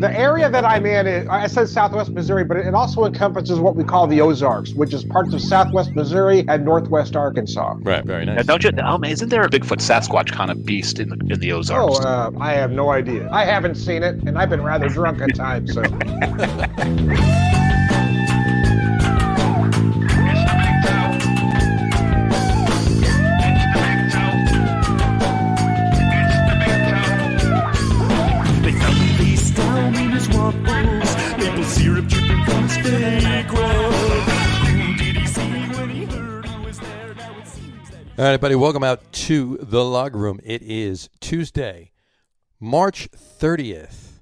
The area that I'm in, I said southwest Missouri, but it also encompasses what we call the Ozarks, which is parts of southwest Missouri and northwest Arkansas. Right, very nice. Now, don't you? Isn't there a Bigfoot Sasquatch kind of beast in the Ozarks? I have no idea. I haven't seen it, and I've been rather drunk at times. So. Maple syrup dripping from his fake roll. Who did he see when he heard who was there? Now it seems that All right, buddy, welcome out to the Log Room. It is Tuesday, March 30th,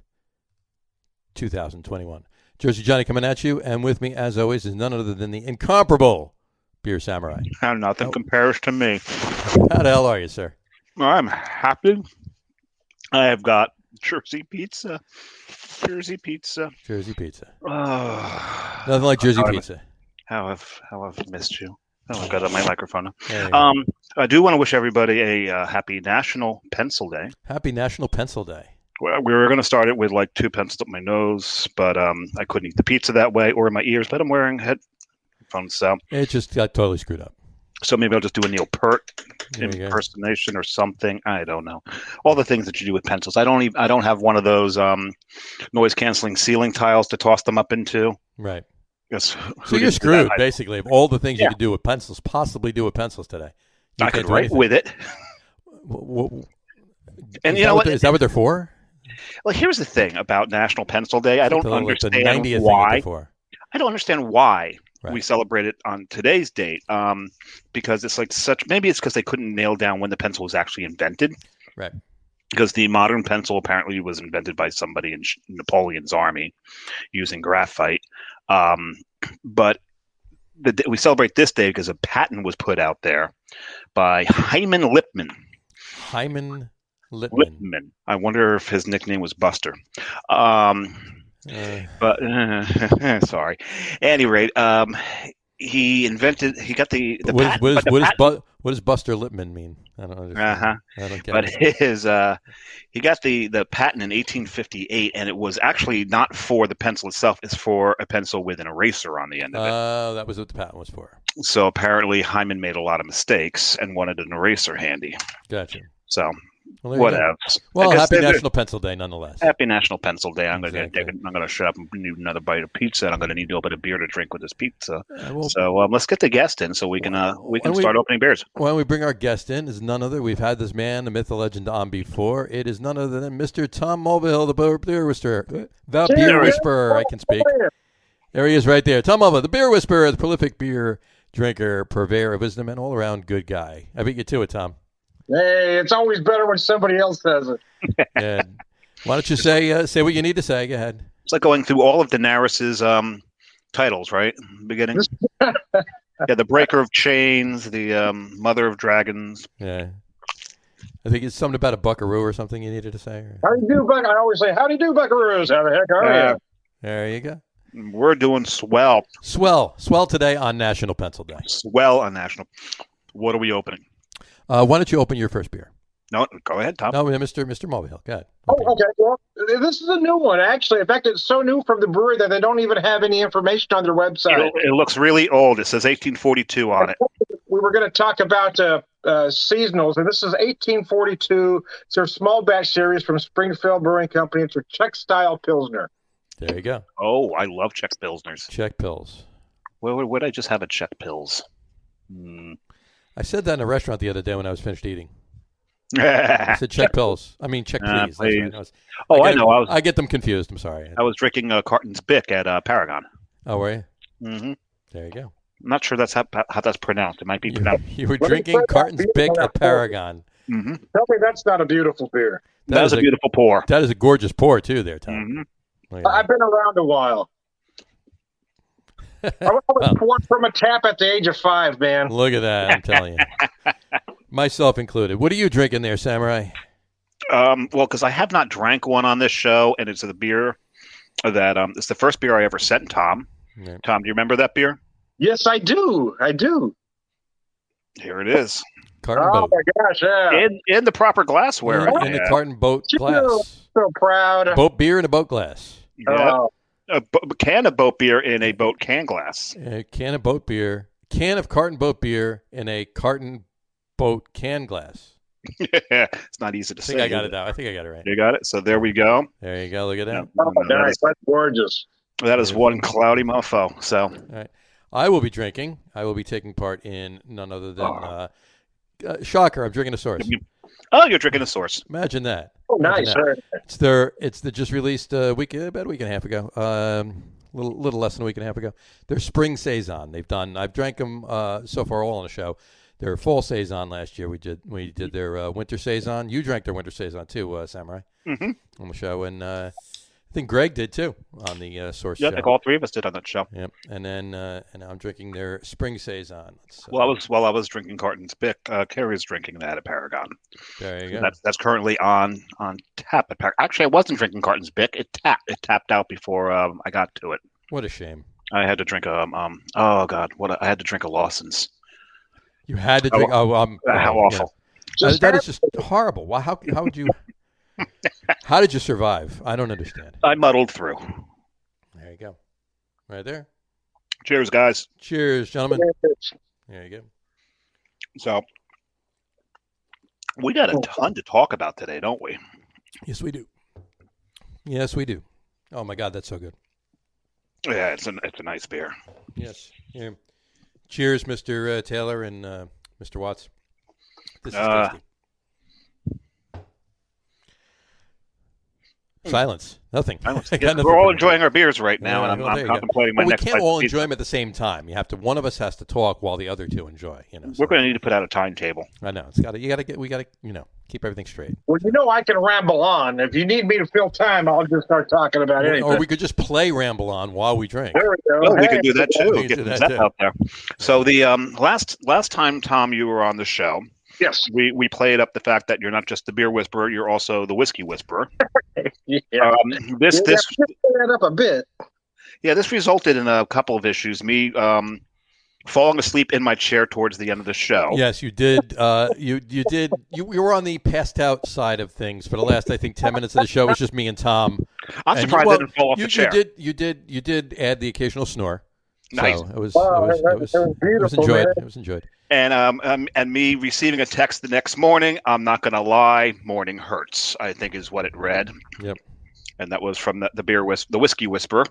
2021. Jersey Johnny coming at you, and with me, as always, is none other than the incomparable Beer Samurai. Nothing compares to me. How the hell are you, sir? I'm happy. I have got Jersey pizza. Jersey pizza. Jersey pizza. Oh, Nothing like Jersey pizza. how I've missed you. Oh, I've got on my microphone now. I do want to wish everybody a happy National Pencil Day. Happy National Pencil Day. Well, we were going to start it with like 2 pencils up my nose, but I couldn't eat the pizza that way or in my ears. But I'm wearing headphones, so It just got totally screwed up. so maybe I'll just do a Neil Peart There you go. impersonation or something. I don't know. All the things that you do with pencils. I don't have one of those noise canceling ceiling tiles to toss them up into. Right. Yes. So you're screwed, basically, of all the things you could do with pencils, possibly do with pencils today. You I can't could do write anything. with it. And you know what? Is that what they're for? Well, here's the thing about National Pencil Day. I don't Like the understand 90th thing that why. they're for. I don't understand why Right. we celebrate it on today's date. Because it's like maybe it's because they couldn't nail down when the pencil was actually invented. Right. Because the modern pencil apparently was invented by somebody in Napoleon's army using graphite. But we celebrate this day because a patent was put out there by Hyman Lipman. Hyman Lipman. I wonder if his nickname was Buster. But sorry. At any rate, he got the patent. What does Buster Lipman mean? I don't understand. I don't get But it. he got the patent in 1858, and it was actually not for the pencil itself. It's for a pencil with an eraser on the end of it. That was what the patent was for. So apparently Hyman made a lot of mistakes and wanted an eraser handy. Gotcha. So Well, there you what go. else? Well, I guess happy they're- National Pencil Day, nonetheless. Happy National Pencil Day. I'm Exactly. going to shut up and need another bite of pizza, and I'm going to need a little bit of beer to drink with this pizza. Well, So let's get the guest in so we can start opening beers. When we bring our guest in, is none other. We've had this man, the myth, the legend, on before. It is none other than Mr. Tom Mulvihill, the beer whisperer. The beer whisperer. I can speak. There he is, right there. Tom Mulvihill, the beer whisperer, the prolific beer drinker, purveyor of wisdom, and all-around good guy. I beat you to it, Tom. Hey, it's always better when somebody else says it. And why don't you say what you need to say? Go ahead. It's like going through all of Daenerys's titles, right? Beginning. Yeah, the Breaker of Chains, the Mother of Dragons. Yeah. I think it's something about a buckaroo or something you needed to say. Or... How do you do, Buck? I always say, how do you do, Buckaroos? How the heck are you? There you go. We're doing swell. Swell today on National Pencil Day. Swell on National. What are we opening? Why don't you open your first beer? No, go ahead, Tom. No, Mr. Mulvihill. Go ahead. Oh, okay. Well, this is a new one, actually. In fact, it's so new from the brewery that they don't even have any information on their website. It looks really old. It says 1842 on it. We were going to talk about seasonals, and this is 1842. It's their small batch series from Springfield Brewing Company. It's a Czech-style Pilsner. There you go. Oh, I love Czech Pilsners. Czech Pils. Would I just have a Czech Pils? I said that in a restaurant the other day when I was finished eating. I said Czech Pils. I mean Czech please. please. That's right. I know. I get them confused. I'm sorry. I was drinking Carton's Bic at Paragon. Oh, were you? Mm-hmm. There you go. I'm not sure that's how that's pronounced. It might be pronounced. You were drinking Carton's Bic at Paragon. Mm-hmm. Tell me that's not a beautiful beer. That is a beautiful pour. That is a gorgeous pour, too, there, Tom. Mm-hmm. I've been around a while. I was poured from a tap at the age of 5, man. Look at that, I'm telling you. Myself included. What are you drinking there, Samurai? Well, because I have not drank one on this show, and it's the beer that it's the first beer I ever sent Tom. Yeah. Tom, do you remember that beer? Yes, I do. I do. Here it is. carton Oh boat. my gosh, yeah. In the proper glassware. In the carton boat glass. So proud. Boat beer in a boat glass. Yeah. A can of boat beer in a boat can glass. A can of boat beer. Can of carton boat beer in a carton boat can glass. It's not easy to I say. think I got it now. I think I got it right. You got it? So there we go. There you go. Look at that. Oh, nice. That's gorgeous. That is one cloudy mofo. So All right. I will be drinking. I will be taking part in none other than shocker. I'm drinking a source. oh, you're drinking a source. Imagine that. Oh, nice. It's the just released about a week and a half ago. Little less than a week and a half ago. They're spring saison. I've drank them so far all on the show. Their fall saison last year. We did their winter saison. You drank their winter saison too, Samurai, on the show, and I think Greg did too on the source show. Yeah, I think all three of us did on that show. Yep. And then and I'm drinking their spring saison. While I was drinking Carton's Bic, Carrie's drinking that at Paragon. There you go. That's currently on tap at Paragon. Actually, I wasn't drinking Carton's Bic. It tapped out before I got to it. What a shame. I had to drink I had to drink a Lawson's. You had to drink. How awful! Yeah. That is just horrible. Why? How would you? How did you survive? I don't understand. I muddled through. There you go. Right there. Cheers, guys. Cheers, gentlemen. There you go. So we got a ton to talk about today, don't we? Yes, we do. Yes, we do. Oh my God, that's so good. Yeah, it's a nice beer. Yes. Yeah. Cheers, Mr. Taylor and Mr. Watts. This is tasty. Silence. Nothing. We're all enjoying our beers right now, and I'm contemplating my next. We can't all enjoy them at the same time. You have to. One of us has to talk while the other two enjoy. We're going to need to put out a timetable. I know. We got to keep everything straight. Well, I can ramble on. If you need me to fill time, I'll just start talking about anything. Or we could just play ramble on while we drink. There we go. Oh, we can do that too. Get that out there. So the last time, Tom, you were on the show. Yes. We played up the fact that you're not just the beer whisperer, you're also the whiskey whisperer. Yeah. This that up a bit. Yeah, this resulted in a couple of issues. Me falling asleep in my chair towards the end of the show. Yes, you did. You did. You were on the passed out side of things for the last, I think, 10 minutes of the show. It was just me and Tom. I'm surprised I didn't fall off the chair. You did add the occasional snore. Nice. So it was enjoyed. It was enjoyed. And me receiving a text the next morning, I'm not going to lie, morning hurts, I think is what it read. Yep. And that was from the whiskey whisperer.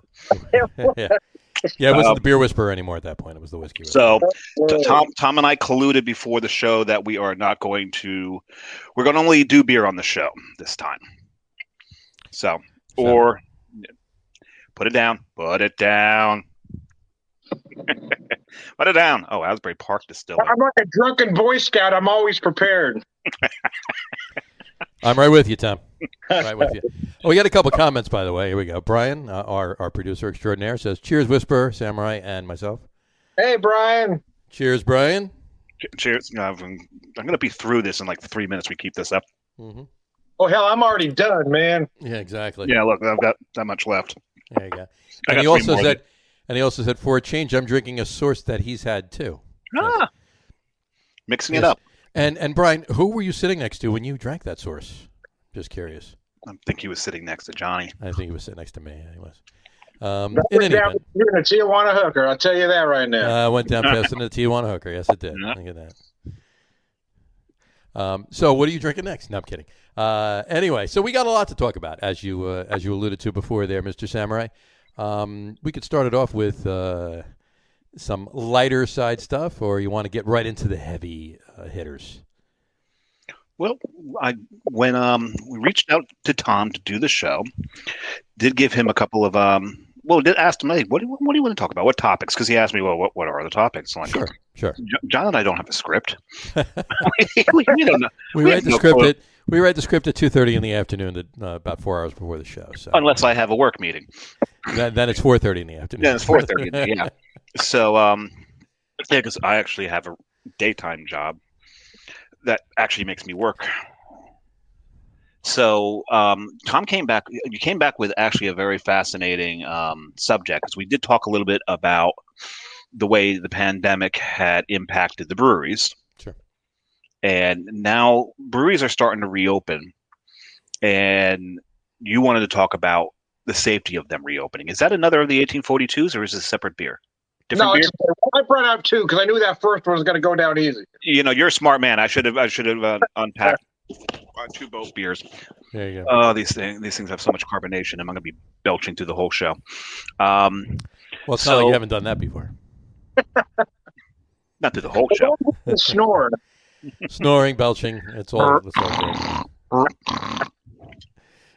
Yeah, it wasn't the beer whisperer anymore at that point. It was the whiskey whisperer. So Tom and I colluded before the show that we're going to only do beer on the show this time. So put it down. Put it down. Put it down. Oh, Asbury Park Distillery. I'm like a drunken Boy Scout. I'm always prepared. I'm right with you, Tom. Right with you. Oh, we got a couple comments, by the way. Here we go. Brian, our producer extraordinaire, says, "Cheers, Whisper, Samurai, and myself." Hey, Brian. Cheers, Brian. Cheers. I'm going to be through this in like 3 minutes. We keep this up. Mm-hmm. Oh, hell, I'm already done, man. Yeah, exactly. Yeah, look, I've got that much left. There you go. And he also said, for a change, I'm drinking a source that he's had too. Yes. Mixing it up. And Brian, who were you sitting next to when you drank that source? Just curious. I think he was sitting next to Johnny. I think he was sitting next to me. He was. You're in a Tijuana hooker. I'll tell you that right now. I went down fast into the Tijuana hooker. Yes, it did. Yeah. Look at that. So what are you drinking next? No, I'm kidding. Anyway, so we got a lot to talk about, as you alluded to before there, Mr. Samurai. We could start it off with some lighter side stuff, or you want to get right into the heavy hitters? Well, when we reached out to Tom to do the show, did give him a couple of did ask him, hey, what do you want to talk about? What topics? Because he asked me, well, what are the topics? I'm like, sure. John and I don't have a script. we don't know. We write the script at 2:30 in the afternoon, about 4 hours before the show. So. Unless I have a work meeting. Then it's 4:30 in the afternoon. Yeah, it's 4:30. Yeah. So, because I actually have a daytime job that actually makes me work. So, Tom came back. You came back with actually a very fascinating subject, because we did talk a little bit about the way the pandemic had impacted the breweries. Sure. And now breweries are starting to reopen, and you wanted to talk about the safety of them reopening. Is that another of the 1842s, or is it a separate beer? Different beer? I brought out two because I knew that first one was going to go down easy. You're a smart man. I should have unpacked two both beers. There you go. Oh, these things have so much carbonation. I'm going to be belching through the whole show. Well, it's not like you haven't done that before. Not through the whole show. Snoring. Snoring, belching, it's all good.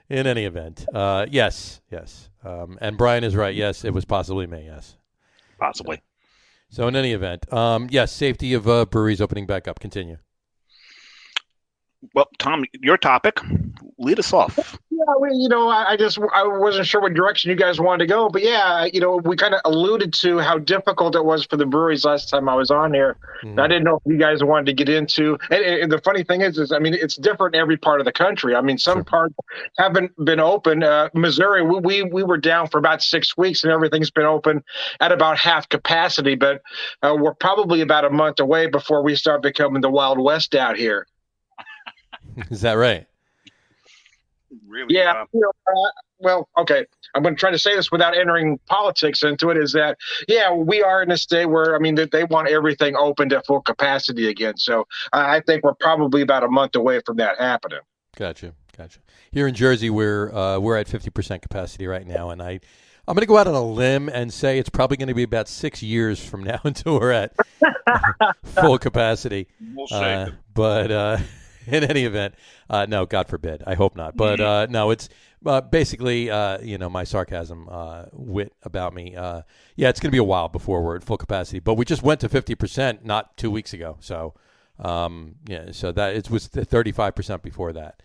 In any event, yes. And Brian is right. Yes, it was possibly me. Yes. Possibly. So in any event, yes, safety of breweries opening back up. Continue. Well, Tom, your topic. Lead us off. Yeah, I wasn't sure what direction you guys wanted to go, but yeah, we kind of alluded to how difficult it was for the breweries last time I was on here. Mm-hmm. I didn't know if you guys wanted to get into, and the funny thing is, it's different in every part of the country. Some parts haven't been open. Missouri, we were down for about 6 weeks, and everything's been open at about half capacity, but we're probably about a month away before we start becoming the Wild West out here. Is that right? Really? Yeah. Well, okay. I'm going to try to say this without entering politics into it. Is that we are in a state where that they want everything opened at full capacity again. So I think we're probably about a month away from that happening. Gotcha. Here in Jersey, we're at 50% capacity right now, and I'm going to go out on a limb and say it's probably going to be about 6 years from now until we're at full capacity. We'll see. But in any event, no, God forbid. I hope not. But no, it's basically, my sarcasm wit about me. It's going to be a while before we're at full capacity. But we just went to 50% not 2 weeks ago. So, so that it was 35% before that.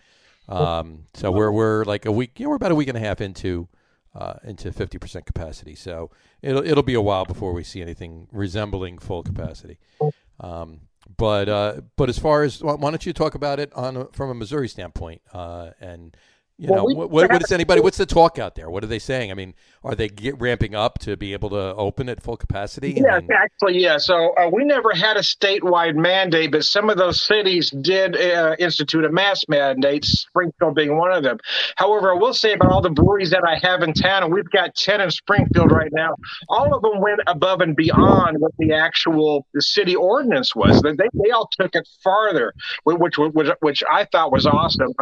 So we're like a week. We're about a week and a half into 50% capacity. So it'll be a while before we see anything resembling full capacity. But as far as, why don't you talk about it from a Missouri standpoint? And what is anybody? What's the talk out there? What are they saying? Are they ramping up to be able to open at full capacity? Yeah, actually, yeah. So we never had a statewide mandate, but some of those cities did institute a mass mandate, Springfield being one of them. However, I will say about all the breweries that I have in town, and we've got 10 in Springfield right now, all of them went above and beyond what the city ordinance was. They all took it farther, which I thought was awesome.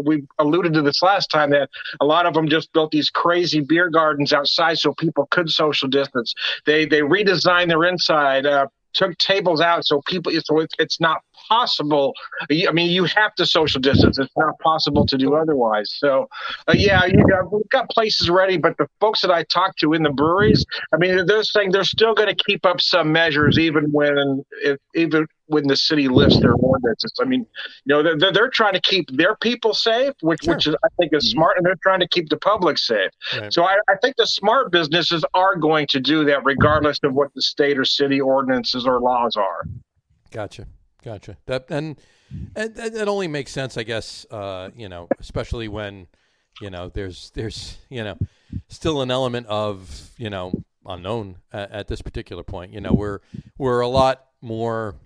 We alluded to this last time that a lot of them just built these crazy beer gardens outside so people could social distance. They redesigned their inside, took tables out so it's not possible. You have to social distance. It's not possible to do otherwise. So, we've got places ready, but the folks that I talked to in the breweries, they're saying they're still going to keep up some measures even when the city lifts their ordinances. They're trying to keep their people safe, which is, I think, is smart, and they're trying to keep the public safe. Right. So I think the smart businesses are going to do that regardless of what the state or city ordinances or laws are. Gotcha. That and that only makes sense, I guess. Especially when there's still an element of unknown at this particular point. We're a lot more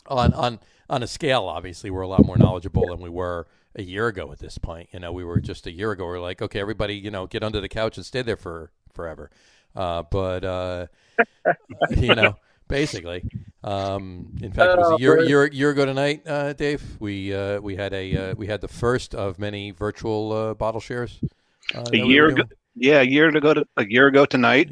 on a scale. Obviously, we're a lot more knowledgeable than we were a year ago at this point. We were just a year ago. We're like, okay, everybody, get under the couch and stay there forever. Basically. In fact, it was a year ago tonight, Dave. We had the first of many virtual bottle shares. A year ago tonight.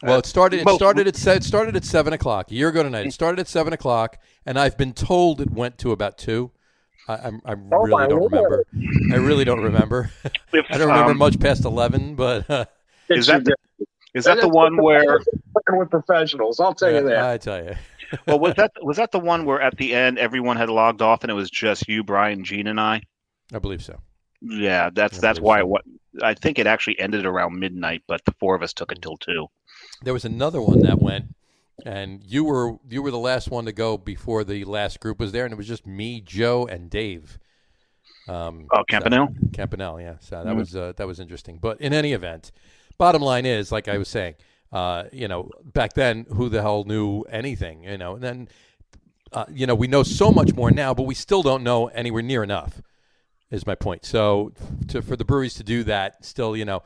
Well, it started at 7:00. A year ago tonight. It started at 7:00, and I've been told it went to about 2. I really don't remember. I really don't remember. I don't remember much past 11, but is that the one where working with professionals? I'll tell you that. I tell you. Well, was that the one where at the end everyone had logged off and it was just you, Brian, Gene, and I? I believe so. Yeah, that's why. I think it actually ended around midnight, but the four of us took it till 2. There was another one that went, and you were the last one to go before the last group was there, and it was just me, Joe, and Dave. Campanelle? Campanelle, yeah. So that was interesting. But in any event, bottom line is, like I was saying, Back then, who the hell knew anything? And then, we know so much more now, but we still don't know anywhere near enough. Is my point. So, for the breweries to do that, still, the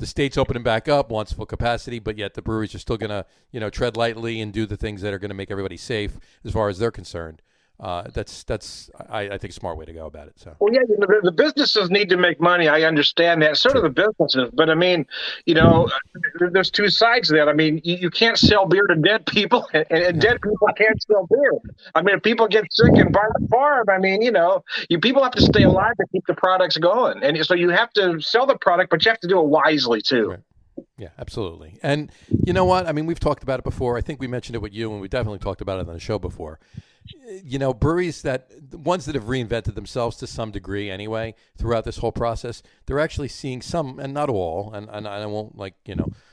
state's opening back up, wants full capacity, but yet the breweries are still going to, tread lightly and do the things that are going to make everybody safe as far as they're concerned. That's I think a smart way to go about it. So. Well, yeah, the businesses need to make money. I understand that. So do the businesses. But I mean, there's two sides to that. I mean, you can't sell beer to dead people, and dead people can't sell beer. I mean, if people get sick and buy the farm, I mean, you people have to stay alive to keep the products going, and so you have to sell the product, but you have to do it wisely too. Right. Yeah, absolutely. And you know what? I mean, we've talked about it before. I think we mentioned it with you, and we definitely talked about it on the show before. Breweries the ones that have reinvented themselves to some degree anyway throughout this whole process, they're actually seeing some, and not all, and I won't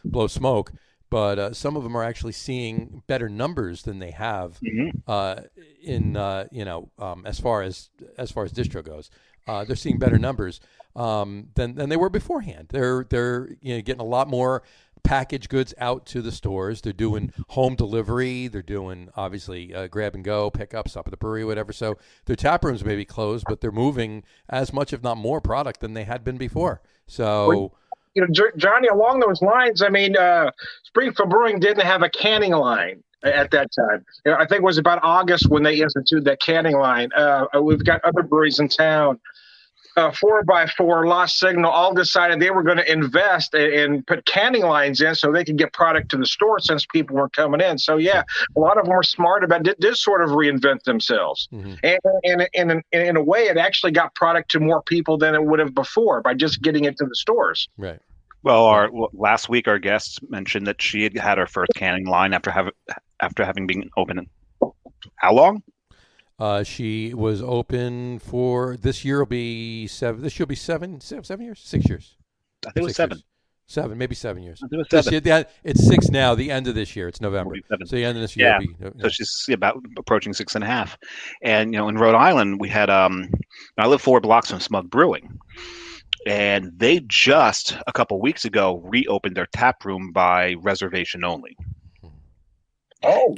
blow smoke, but some of them are actually seeing better numbers than they have as far as distro goes. They're seeing better numbers than they were beforehand. They're getting a lot more packaged goods out to the stores. They're doing home delivery. They're doing obviously grab and go, pick up, stop at the brewery, whatever. So their tap rooms may be closed, but they're moving as much, if not more, product than they had been before. So, Johnny, along those lines, I mean, Springfield Brewing didn't have a canning line at that time. I think it was about August when they instituted that canning line. We've got other breweries in town. 4x4, Lost Signal, all decided they were going to invest and put canning lines in so they could get product to the store since people weren't coming in. So, yeah, a lot of them were smart about it, did sort of reinvent themselves. And in a way, it actually got product to more people than it would have before by just getting it to the stores. Right. Well, last week our guest mentioned that she had her first canning line after having been open. How long? She was open for this year. Will be 7. This year will be 7 years, 6 years. I think it was 7. 7, maybe 7 years. I think it was 7. It's 6 now. The end of this year, it's November. So the end of this year. Yeah. So she's about approaching 6.5. And in Rhode Island, we had I live 4 blocks from Smug Brewing, and they just a couple weeks ago reopened their tap room by reservation only. Oh.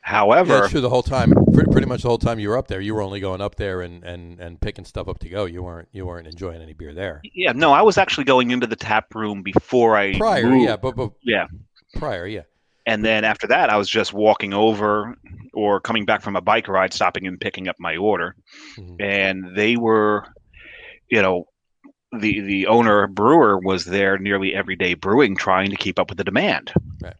However, yeah, sure. The whole time, pretty much the whole time you were up there, you were only going up there and picking stuff up to go. You weren't enjoying any beer there. Yeah, no, I was actually going into the tap room before I prior, moved. yeah, but yeah, prior, yeah. And then after that, I was just walking over or coming back from a bike ride, stopping and picking up my order, and they were, the owner brewer was there nearly every day brewing, trying to keep up with the demand. Right.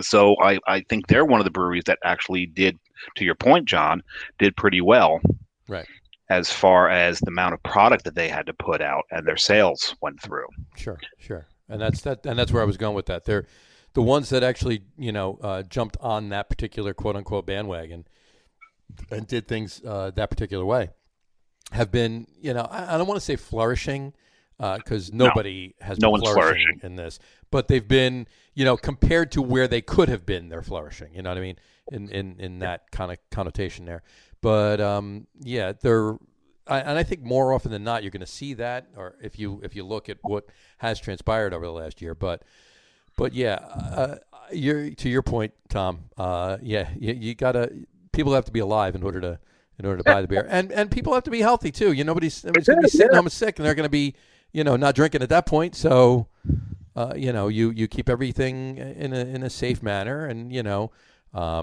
So I think they're one of the breweries that actually did, to your point, John, did pretty well. Right. As far as the amount of product that they had to put out and their sales went through. Sure. And that's where I was going with that. They're the ones that actually, jumped on that particular quote unquote bandwagon and did things that particular way have been, I don't want to say flourishing, because nobody has been flourishing in this, but they've been, compared to where they could have been, they're flourishing. You know what I mean? In that kind of connotation there. But they're, and I think more often than not, you're going to see that, or if you look at what has transpired over the last year. But to your point, Tom. You gotta, people have to be alive in order to buy the beer, and people have to be healthy too. Nobody's going to be sitting home sick, and they're going to be, not drinking at that point. So, you keep everything in a safe manner, and I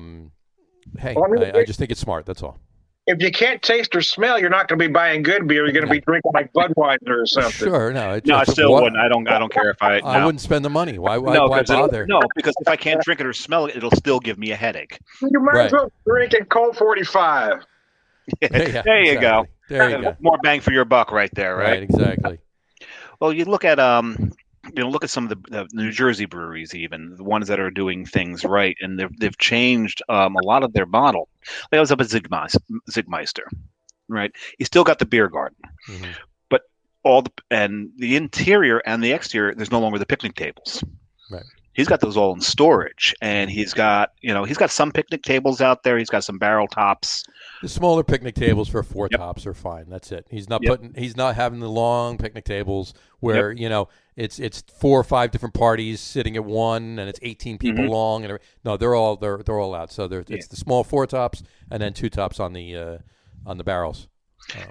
just think it's smart. That's all. If you can't taste or smell, you're not going to be buying good beer. You're going to be drinking like Budweiser or something. Sure, no. I still wouldn't. I don't care if I. No. I wouldn't spend the money. Why bother? No, because if I can't drink it or smell it, it'll still give me a headache. You might as well drink in Colt 45. There you go. There you go. More bang for your buck, right there. Right. Exactly. Well, you look at look at some of the New Jersey breweries, even the ones that are doing things right, and they've changed a lot of their model. Like I was up at Zigmeister, right? You still got the beer garden, but the interior and the exterior, there's no longer the picnic tables. Right. he's got those all in storage, and he's got some picnic tables out there. He's got some barrel tops. The smaller picnic tables for four tops are fine. That's it. He's not he's not having the long picnic tables where it's 4 or 5 different parties sitting at one, and it's 18 people long. And no, they're all out. So it's the small 4 tops and then 2 tops on the barrels.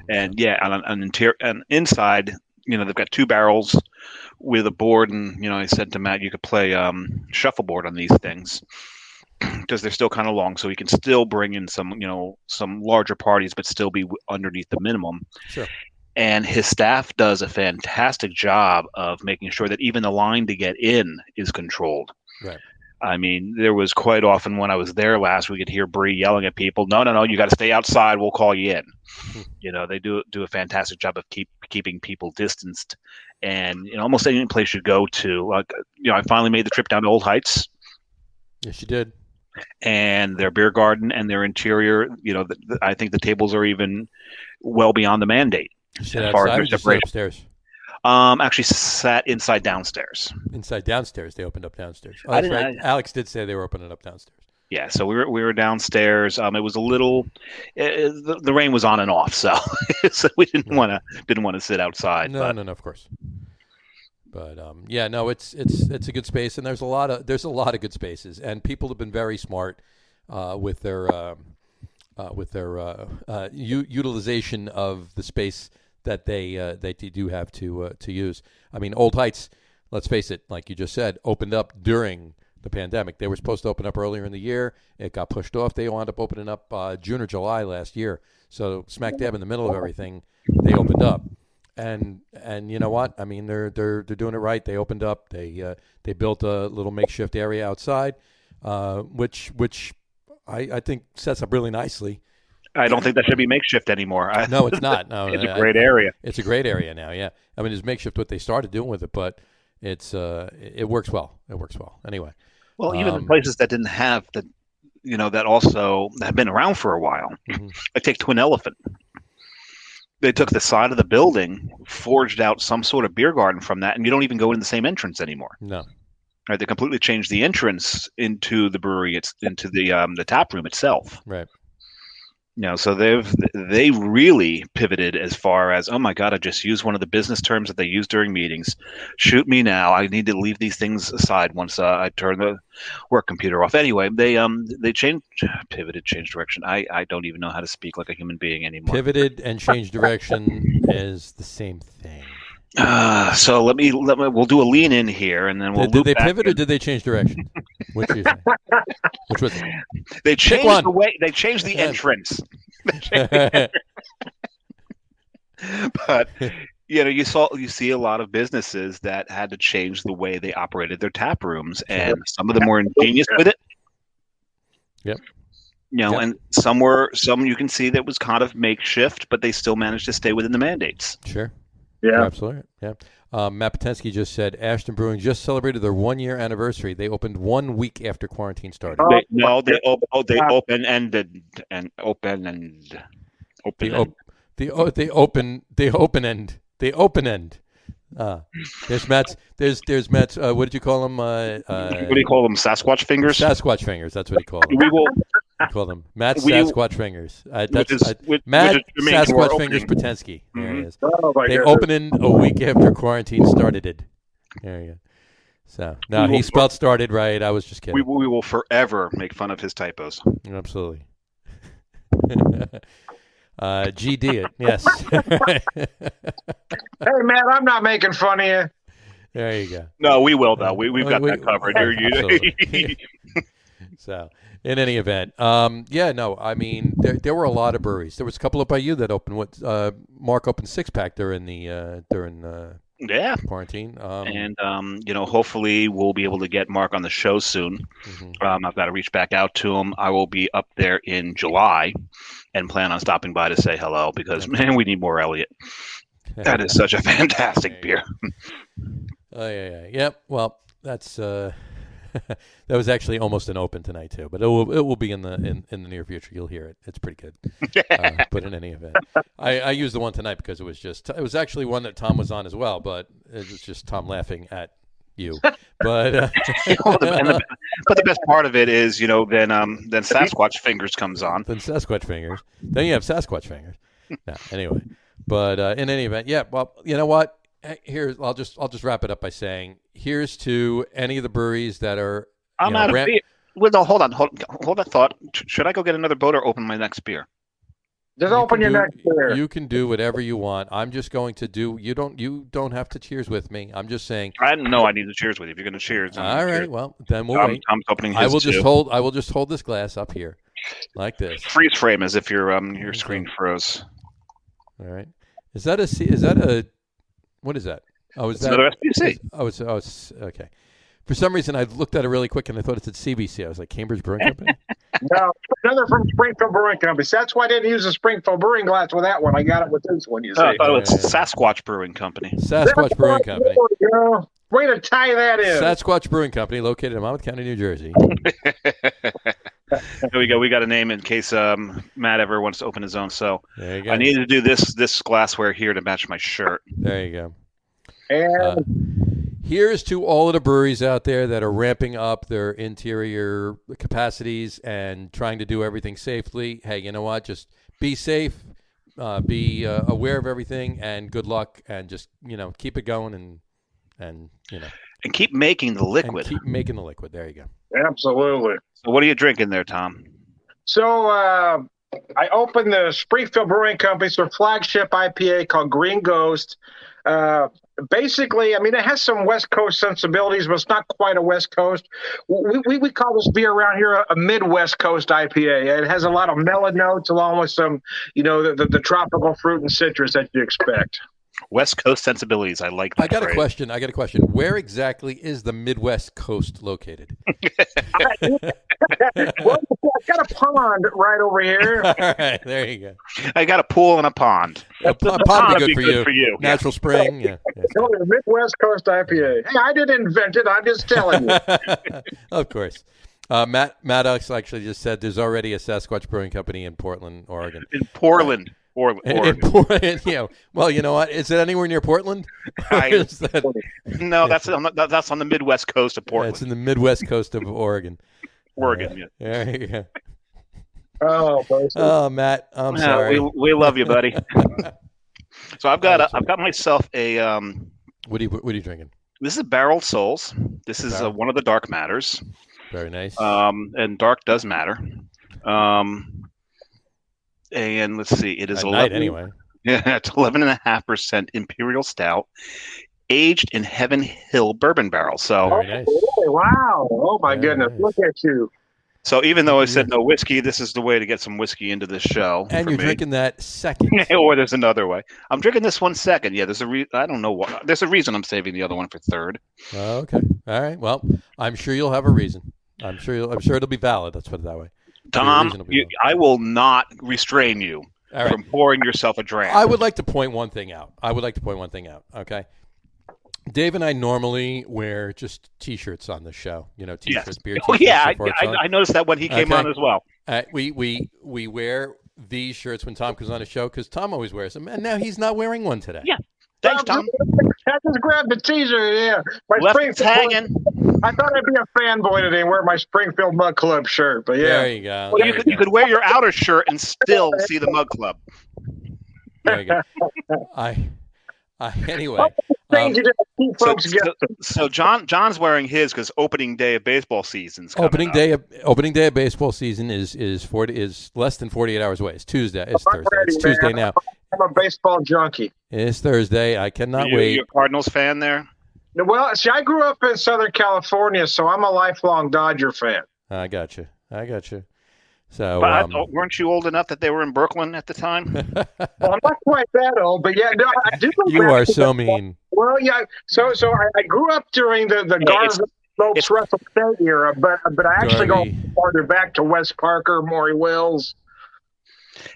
And inside, they've got 2 barrels with a board, and I said to Matt, you could play shuffleboard on these things because they're still kind of long, so we can still bring in some larger parties, but still be underneath the minimum. Sure. And his staff does a fantastic job of making sure that even the line to get in is controlled. Right. I mean, there was quite often when I was there last, we could hear Bree yelling at people, no, you got to stay outside. We'll call you in. They do a fantastic job of keeping people distanced. And almost any place you go to, I finally made the trip down to Old Heights. Yes, you did. And their beer garden and their interior, I think the tables are even well beyond the mandate. You sit outside or just upstairs? Actually sat inside downstairs. Inside downstairs, they opened up downstairs. Oh, that's right. Alex did say they were opening up downstairs. Yeah, so we were downstairs. It was a little, the rain was on and off, so we didn't want to sit outside. No, of course. But it's a good space, and there's a lot of good spaces, and people have been very smart with their utilization of the space that they do have to use. I mean, Old Heights, let's face it, like you just said, opened up during the pandemic. They were supposed to open up earlier in the year. It got pushed off. They wound up opening up June or July last year. So smack dab in the middle of everything, they opened up. And you know what? I mean, they're doing it right. They opened up. They built a little makeshift area outside, which I think sets up really nicely. I don't think that should be makeshift anymore. No, it's not. No, it's a great area. It's a great area now. Yeah, I mean, it's makeshift what they started doing with it, but it works well. It works well. Anyway. Well, even the places that didn't have that also have been around for a while. I take Twin Elephant. They took the side of the building, forged out some sort of beer garden from that, and you don't even go in the same entrance anymore. No. Right? They completely changed the entrance into the brewery. It's into the tap room itself. Right. So they really pivoted as far as, oh my God, I just used one of the business terms that they use during meetings. Shoot me now. I need to leave these things aside once I turn the work computer off. Anyway, they pivoted, changed direction. I don't even know how to speak like a human being anymore. Pivoted and changed direction is the same thing. So we'll do a lean in here, and then we'll. Did they pivot or did they change direction? Which was it? They changed the way. They changed the entrance. But you see a lot of businesses that had to change the way they operated their tap rooms, and some of them were ingenious with it. Yep. And some you can see that was kind of makeshift, but they still managed to stay within the mandates. Sure. Yeah, absolutely. Yeah. Matt Potensky just said Ashton Brewing just celebrated their 1-year anniversary. They opened 1 week after quarantine started. They open-ended. There's Matt's. There's Matt's. What did you call them? What do you call them? Sasquatch fingers. Sasquatch fingers. That's what he called them. We will call them Matt's Sasquatch fingers. Matt Sasquatch fingers Potensky. There he is. They opened a week after quarantine started. There you go. So no, he spelled started right. I was just kidding. We will forever make fun of his typos. Absolutely. GD it, yes. Hey, man, I'm not making fun of you. There you go. No, we will, though. We've got that covered. So, in any event, I mean, there were a lot of breweries. There was a couple up by you that opened. Mark opened 6-pack during quarantine. Hopefully we'll be able to get Mark on the show soon. I've got to reach back out to him. I will be up there in July and plan on stopping by to say hello because, man, we need more Elliot. That is such a fantastic beer. Oh, yeah. Yep. Well, that's that was actually almost an open tonight too, but it will be in the near future. You'll hear it. It's pretty good. But in any event, I used the one tonight because it was actually one that Tom was on as well, but it was just Tom laughing at you. But but the best part of it is, then Sasquatch Fingers comes on. Then Sasquatch Fingers. Then you have Sasquatch Fingers. No, anyway. But in any event, yeah. Well, you know what? Here, I'll just wrap it up by saying, here's to any of the breweries that are. I'm out of beer. Well, no, hold that thought. Should I go get another boat or open my next beer? Just open your next beer. You can do whatever you want. I'm just going to do. You don't have to cheers with me. I'm just saying. I know I need to cheers with you. If you're going to cheers, all right. Well, then we'll wait. I'm opening his I will too. just hold this glass up here, like this. Freeze frame as if your screen froze. All right. Is that a? What is that? Oh, is that another SBC? It's okay. For some reason, I looked at it really quick and I thought it said CBC. I was like, Cambridge Brewing Company. No, another from Springfield Brewing Company. So that's why I didn't use a Springfield Brewing glass with that one. I got it with this one. You see? It's Sasquatch Brewing Company. Sasquatch Brewing Company. Way to tie that in. Sasquatch Brewing Company, located in Monmouth County, New Jersey. There we go. We got a name in case Matt ever wants to open his own. So there you go. I needed to do this glassware here to match my shirt. There you go. And here's to all of the breweries out there that are ramping up their interior capacities and trying to do everything safely. Hey, you know what? Just be safe, be aware of everything, and good luck. And just keep it going and keep making the liquid. Keep making the liquid. There you go. Absolutely. So what are you drinking there, Tom? So I opened the Springfield Brewing Company's flagship IPA called Green Ghost. Basically, I mean, it has some West Coast sensibilities, but it's not quite a West Coast. We call this beer around here a Midwest Coast IPA. It has a lot of mellow notes along with some, the tropical fruit and citrus that you expect. West Coast sensibilities. I like that. I got a question. Where exactly is the Midwest Coast located? Well, I've got a pond right over here. All right, there you go. I got a pool and a pond. A pond would be good for you. Natural spring. Yeah. The Midwest Coast IPA. Hey, I didn't invent it. I'm just telling you. Of course. Maddox actually just said there's already a Sasquatch Brewing Company in Portland, Oregon. In Portland. Well, you know what? Is it anywhere near Portland? No, that's on the Midwest coast of Portland. Yeah, it's in the Midwest coast of Oregon. Oregon, yeah. There you go. Oh, Matt, I'm sorry. We love you, buddy. So I've got myself a. What are you drinking? This is Barrel Souls. This is one of the dark matters. Very nice. And dark does matter. And let's see, it is 11. Anyway. Yeah, it's 11.5% Imperial Stout, aged in Heaven Hill bourbon barrel. So, nice. Wow! Oh my goodness! Nice. Look at you. So even though I said no whiskey, this is the way to get some whiskey into this show. And you're drinking that second. Or there's another way. I'm drinking this one second. Yeah, I don't know what. There's a reason I'm saving the other one for third. Okay. All right. Well, I'm sure you'll have a reason. I'm sure it'll be valid. Let's put it that way. Tom, I will not restrain you from pouring yourself a drink. I would like to point one thing out. Okay. Dave and I normally wear just T-shirts on the show. T-shirts, beer T-shirts. Oh, yeah, I noticed that when he came on as well. We wear these shirts when Tom comes on the show because Tom always wears them, and now he's not wearing one today. Yeah. Thanks, Tom. I just grabbed the teaser. Yeah, left it's hanging. I thought I'd be a fanboy today and wear my Springfield Mug Club shirt, but yeah. There you go. Well, you could wear your outer shirt and still see the Mug Club. There you go. Anyway. So John's wearing his because opening day of baseball season's coming opening day of baseball season is less than 48 hours away. It's Tuesday. It's Thursday. It's Tuesday now. I'm a baseball junkie. It's Thursday. I cannot wait. Are you a Cardinals fan there? Well, see, I grew up in Southern California, so I'm a lifelong Dodger fan. I got you. So, weren't you old enough that they were in Brooklyn at the time? Well, I'm not quite that old, but yeah, no, I do. You are so mean. Well, yeah. So I grew up during the Garvin Lopes Russell State era, but I actually go farther back to West Parker, Maury Wells.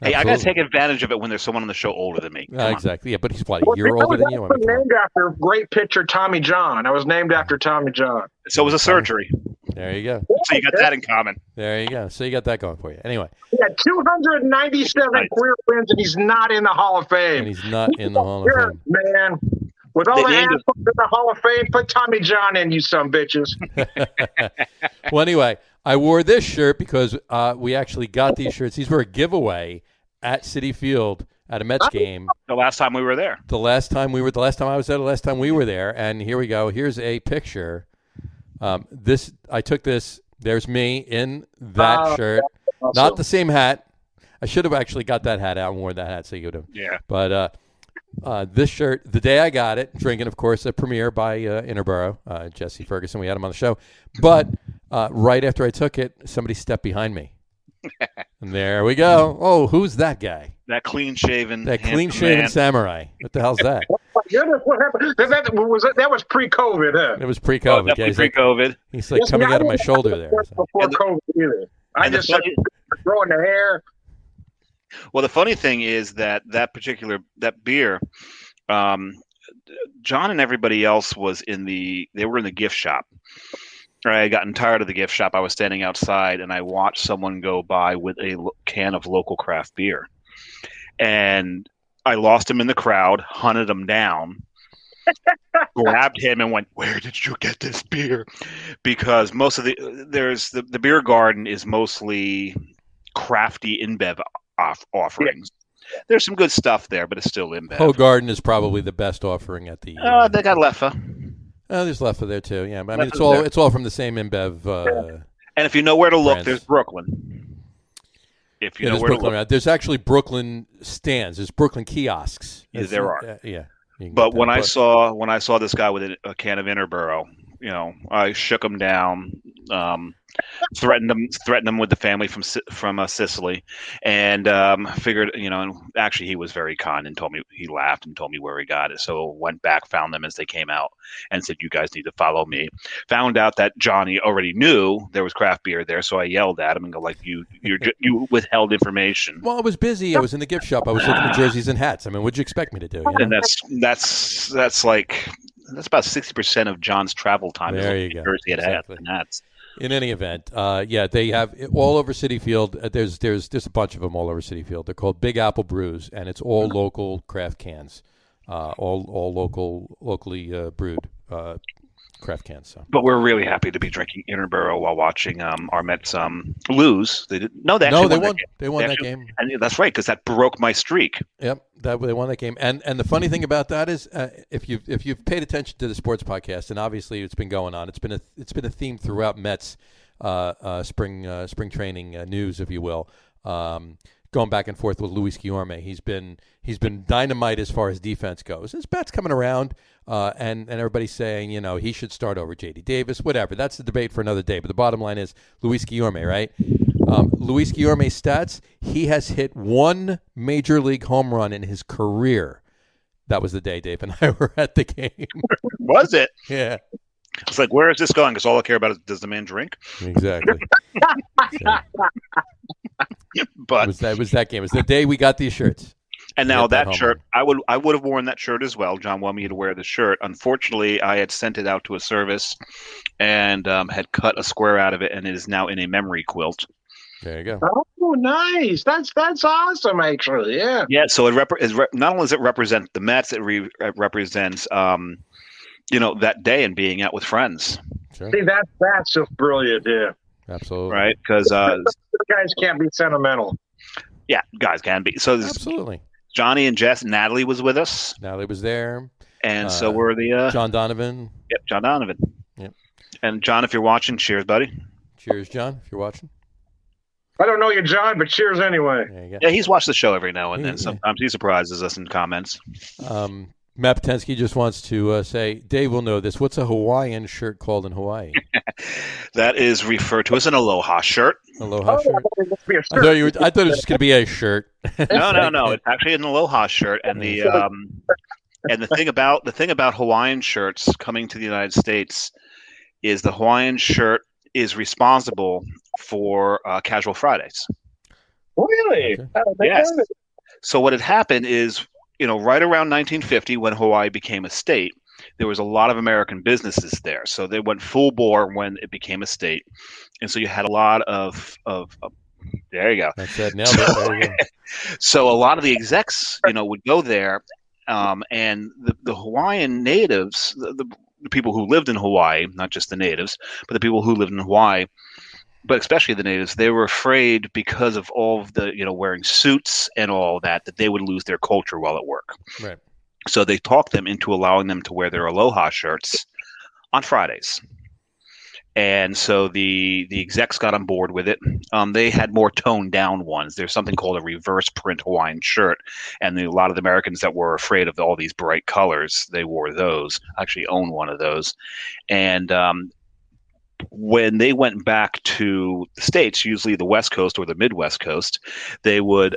Hey, I got to take advantage of it when there's someone on the show older than me. Exactly. Yeah, but he's what, a year older than you? I was named after great pitcher Tommy John. I was named after Tommy John. So it was a surgery. There you go. So you got that in common. There you go. So you got that going for you. Anyway. He had 297 career wins, and he's not in the Hall of Fame. And he's not in the Hall of Fame. Man. With all They the named assholes in the Hall of Fame, put Tommy John in, you some bitches. Well, anyway, I wore this shirt because we actually got these shirts. These were a giveaway at Citi Field at a Mets game. The last time we were there. The last time I was there, the last time we were there, and here we go. Here's a picture. I took this. There's me in that shirt. Awesome. Not the same hat. I should have actually got that hat out and worn that hat so you would have. Yeah. But this shirt, the day I got it, drinking, of course, a premiere by Interborough, Jesse Ferguson. We had him on the show. But right after I took it, somebody stepped behind me. And there we go. Oh, who's that guy? That clean-shaven man. Samurai. What the hell's that? Oh my goodness, what happened? That was pre-COVID, huh? It was pre-COVID. Definitely pre-COVID. He's like coming out of my shoulder there. Before COVID either. I just started growing the hair. Well, the funny thing is that beer, John and everybody else they were in the gift shop. I had gotten tired of the gift shop. I was standing outside and I watched someone go by with a can of local craft beer. And I lost him in the crowd, hunted him down, grabbed him and went, "Where did you get this beer?" Because most of the beer garden is mostly crafty InBev offerings. Yeah. There's some good stuff there, but it's still InBev. Hoegaarden is probably the best offering at the. They got Leffe. There's Leffe there too. Yeah, I mean it's all from the same InBev. And if you know where to look, brands. there's Brooklyn. If you know where Brooklyn, to look, there's actually Brooklyn stands. There's Brooklyn kiosks. There are. Yeah. But when I saw this guy with a can of Interborough, I shook him down, threatened him with the family from Sicily, and figured, and actually he was very kind and he laughed and told me where he got it. So went back, found them as they came out, and said, "You guys need to follow me." Found out that Johnny already knew there was craft beer there, so I yelled at him and go like, "You withheld information." Well, I was busy. I was in the gift shop. I was looking at jerseys and hats. I mean, what'd you expect me to do? And that's about 60% of John's travel time. There you go. Jersey Exactly. and hats. In any event, they have all over Citi Field. There's a bunch of them all over Citi Field. They're called Big Apple Brews, and it's all local craft cans, all locally brewed craft cans. So. But we're really happy to be drinking Interborough while watching our Mets lose. They didn't. No, they won. They won that game. And that's right, because that broke my streak. Yep, they won that game. And the funny thing about that is, if you've paid attention to the sports podcast, and obviously it's been going on, it's been a theme throughout Mets spring training news, if you will. Going back and forth with Luis Guillorme, he's been dynamite as far as defense goes. His bat's coming around, and everybody's saying he should start over J.D. Davis, whatever. That's the debate for another day. But the bottom line is Luis Guillorme, right? Luis Guillorme's stats: he has hit one major league home run in his career. That was the day Dave and I were at the game. Was it? Yeah. It's like, where is this going? Because all I care about is, does the man drink? Exactly. But it was that game. It was the day we got these shirts. And now that shirt, I would have worn that shirt as well. John wanted me to wear the shirt. Unfortunately, I had sent it out to a service and had cut a square out of it, and it is now in a memory quilt. There you go. Oh, nice. That's awesome, actually. Yeah. Yeah. So not only does it represent the Mets, it represents that day and being out with friends. Sure. See, that's just brilliant. Yeah. Absolutely. Right, because guys can't be sentimental. Yeah, guys can be. So absolutely. Johnny and Jess, Natalie was with us. Natalie was there, and so were the John Donovan. Yep, John Donovan. Yep. And John, if you're watching, cheers, buddy. Cheers, John. If you're watching. I don't know you, John, but cheers anyway. There you go. Yeah, he's watched the show every now and then. Sometimes he surprises us in comments. Matt Potensky just wants to say, Dave will know this. What's a Hawaiian shirt called in Hawaii? That is referred to as an aloha shirt. Aloha shirt. I thought it was just going to be a shirt. No. It's actually an aloha shirt, and the thing about Hawaiian shirts coming to the United States is the Hawaiian shirt is responsible for Casual Fridays. Really? Okay. Yes. So what had happened is, right around 1950, when Hawaii became a state, there was a lot of American businesses there. So they went full bore when it became a state. And so you had a lot of there you go. That's it. Nailed it. There you go. So a lot of the execs, would go there And the Hawaiian natives, the people who lived in Hawaii, not just the natives, but the people who lived in Hawaii, but especially the natives, they were afraid because of all of the, wearing suits and all that they would lose their culture while at work. Right. So they talked them into allowing them to wear their aloha shirts on Fridays. And so the execs got on board with it. They had more toned down ones. There's something called a reverse print Hawaiian shirt. And a lot of the Americans that were afraid of all these bright colors, they wore those. I actually own one of those. And when they went back to the States, usually the West Coast or the Midwest Coast, they would,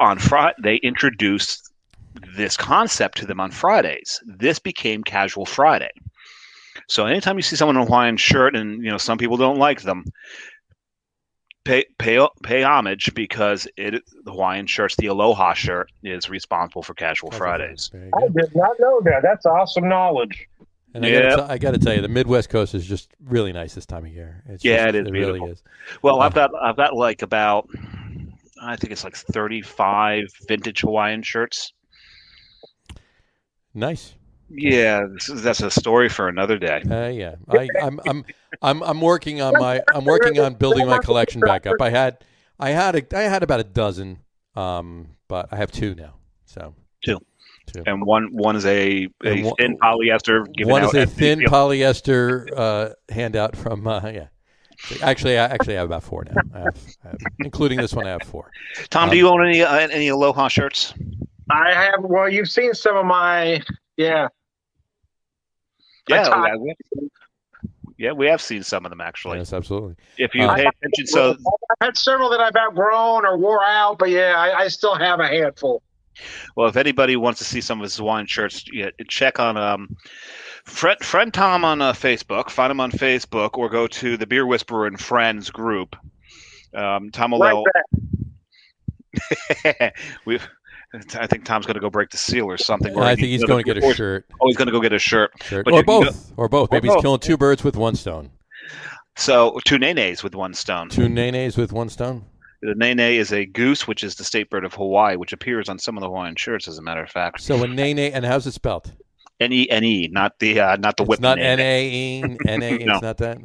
on Friday, they introduced this concept to them on Fridays. This became Casual Friday. So anytime you see someone in a Hawaiian shirt, and some people don't like them, pay homage, because the Hawaiian shirts, the Aloha shirt, is responsible for Casual Fridays. I did not know that. That's awesome knowledge. And I got to tell you, the Midwest Coast is just really nice this time of year. It is. It really is. Well, I've got like about, I think it's like 35 vintage Hawaiian shirts. Nice. Yeah, that's a story for another day. Yeah, I'm working on building my collection back up. I had about a dozen, but I have two now. So two. And one is a thin polyester. One is a thin polyester handout from Actually, I have about four now. I have, including this one, I have four. Tom, do you own any Aloha shirts? I have. Well, you've seen some of my. Yeah. Yeah, we have seen some of them, actually. Yes, absolutely. If you pay attention, so I've had several that I've outgrown or wore out, but I still have a handful. Well, if anybody wants to see some of his Hawaiian shirts, check on friend Tom on Facebook. Find him on Facebook, or go to the Beer Whisperer and Friends group. Tom Mulvihill. I think Tom's going to go break the seal or something. I think he's going to get a shirt. Oh, he's going to go get a shirt. But or both. Maybe he's killing two birds with one stone. So, two nenes with one stone. Two nenes with one stone? The nene is a goose, which is the state bird of Hawaii, which appears on some of the Hawaiian shirts, as a matter of fact. So a nene, and how's it spelled? N-E-N-E, not the whip. It's not N-A-E, N-A, no. It's not that?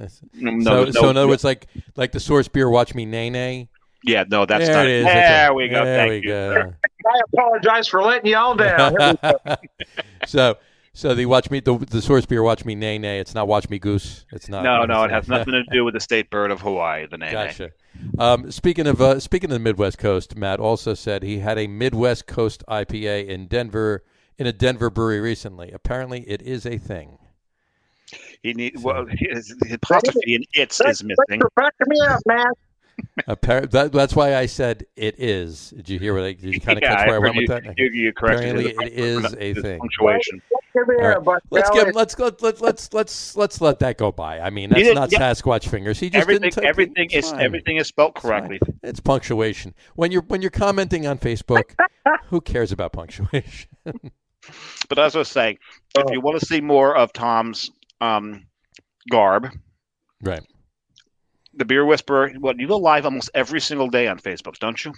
So in other words, like the source beer, watch me nene? Yeah, no, that's there not it. Is. There we go. Thank you. I apologize for letting you all down. So the watch me the source beer, watch me nene. It's not watch me goose. It's not. No, it has nothing to do with the state bird of Hawaii, the nene. Gotcha. Speaking of the Midwest Coast, Matt also said he had a Midwest Coast IPA in Denver, in a Denver brewery recently. Apparently, it is a thing. His apostrophe in "it's" is missing. Back me up, man. That's why I said it is. Did you hear did you kind of catch where I went with that? You corrected Apparently, it is a thing. Punctuation. Right. Let's let that go by. I mean, that's not Sasquatch fingers. He just everything is spelled correctly. It's punctuation. When you're commenting on Facebook, who cares about punctuation? But as I was saying, if you want to see more of Tom's garb, right? The Beer Whisperer. You go live almost every single day on Facebook, don't you?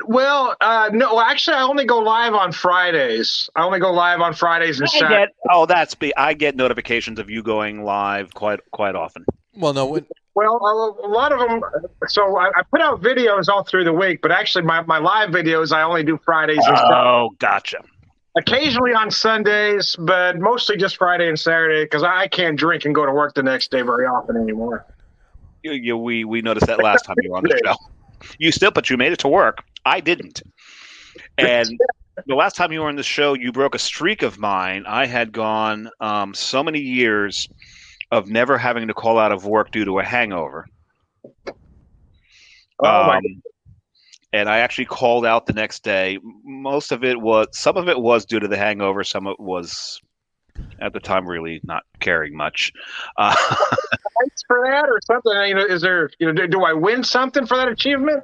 Well, no. Actually, I only go live on Fridays. And Saturdays. I get notifications of you going live quite often. Well, no. Well, a lot of them. So I put out videos all through the week, but actually, my live videos I only do Fridays and Saturdays. Oh, gotcha. Occasionally on Sundays, but mostly just Friday and Saturday, because I can't drink and go to work the next day very often anymore. We noticed that last time you were on the show. But you made it to work. I didn't. And the last time you were on the show, you broke a streak of mine. I had gone so many years of never having to call out of work due to a hangover. And I actually called out the next day. Some of it was due to the hangover. Some of it was, at the time, really not caring much. Thanks for that, or something. Is there? Do I win something for that achievement?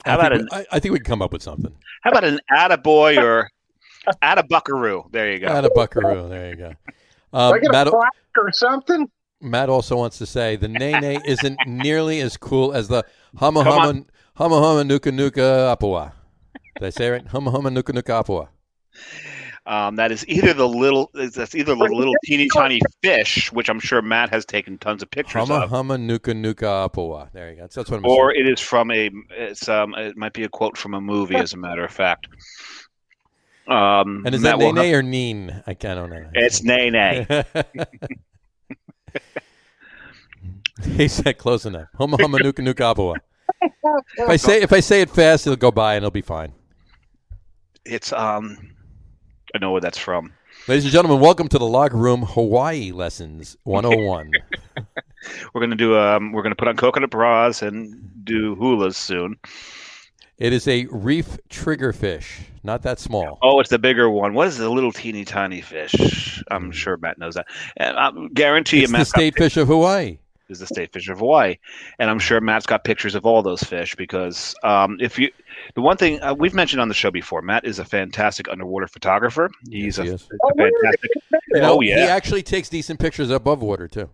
I think we can come up with something. How about an attaboy or attabuckaroo? There you go. Attabuckaroo. There you go. I get a plaque or something? Matt also wants to say the nene isn't nearly as cool as the hama nuka nuka apua. Did I say it right? Huma huma nuka nuka apua. That is either the little teeny tiny fish, which I'm sure Matt has taken tons of pictures Huma of, huma nuka nuka apua. There you go. That's what I'm or saying. it is from it might be a quote from a movie, as a matter of fact. And is Matt that Nene or Neen? I don't know. It's Nene. He said close enough. Huma huma nuka nuka apua. If I say it fast, it'll go by and it'll be fine. It's I know where that's from. Ladies and gentlemen, welcome to the Locker Room Hawaii Lessons 101. We're gonna put on coconut bras and do hulas soon. It is a reef triggerfish, not that small. Oh, it's the bigger one. What is the little teeny tiny fish? I'm sure Matt knows that. And I guarantee you, It's the Matt's state fish of Hawaii. is the state fish of Hawaii, and I'm sure Matt's got pictures of all those fish because the one thing we've mentioned on the show before, Matt is a fantastic underwater photographer. He's Yes, he a is. fantastic. He actually takes decent pictures above water too.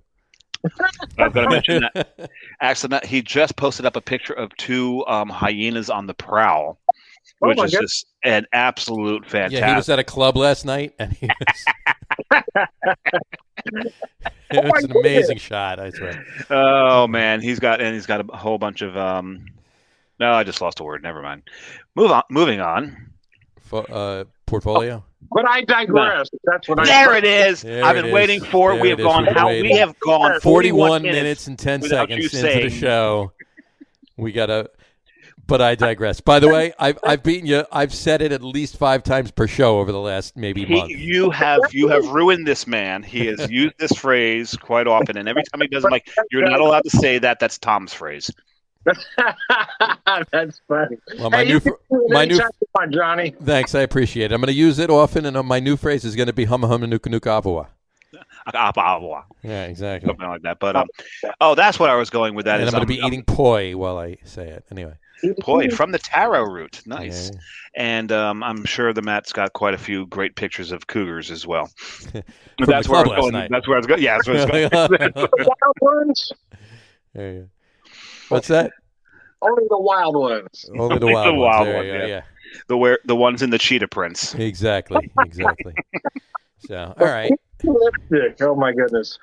I was going to mention that. Actually, Matt, he just posted up a picture of two hyenas on the prowl, which is just an absolute fantastic. Yeah, he was at a club last night, and he was. It was an amazing shot, I swear. Oh man, he's got a whole bunch of no, I just lost a word. Never mind. Moving on. Portfolio. But I digress. That's what There it is. I've been waiting for it. We have gone 41 minutes and 10 without seconds you into the saying. show. We gotta. But I digress. By the way, I've beaten you. I've said it at least 5 times per show over the last maybe month. You have ruined this man. He has used this phrase quite often, and every time he does, I'm like, "You're not allowed to say that. That's Tom's phrase." That's funny. Well, Johnny. Thanks, I appreciate it. I'm going to use it often, and my new phrase is going to be huma huma nuka nuka apua. Yeah, exactly. Something like that. But that's what I was going with. That and is, I'm going to be eating poi while I say it. Anyway. Poi from the taro root. Nice. Yeah. And I'm sure the Matt's got quite a few great pictures of cougars as well. That's where I was going. That's where I was going. Yeah, that's where I was going. There you go. What's that? Only the wild ones. Only the wild ones. Yeah. The ones in the cheetah prints. Exactly. So, all right. Lipstick. Oh my goodness.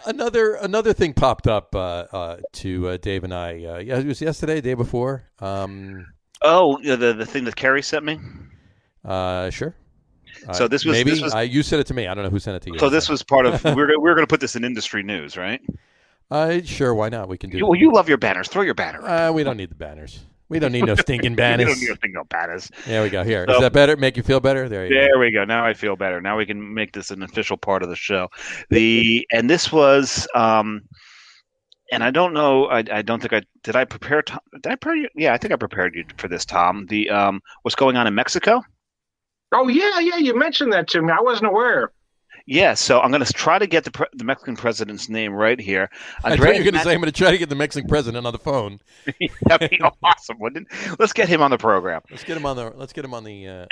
Another thing popped up to Dave and I. It was yesterday, day before. The thing that Carrie sent me. Sure. So this was maybe you sent it to me. I don't know who sent it to you. So this was part of we're going to put this in industry news, right? Sure. Why not? We can do. You love your banners. Throw your banner. We don't need the banners. We don't need no stinking banners. We don't need no banners. There we go. Here. Is that better? Make you feel better? There we go. Now I feel better. Now we can make this an official part of the show. And this was and I don't know. I don't think did I prepare. Did I prepare you? Yeah, I think I prepared you for this, Tom. The what's going on in Mexico? Oh yeah. You mentioned that to me. I wasn't aware. Yeah, so I'm going to try to get the Mexican president's name right here. I thought you were going to say I'm going to try to get the Mexican president on the phone. That'd be awesome, wouldn't it? Let's get him on the program. Let's get him on the.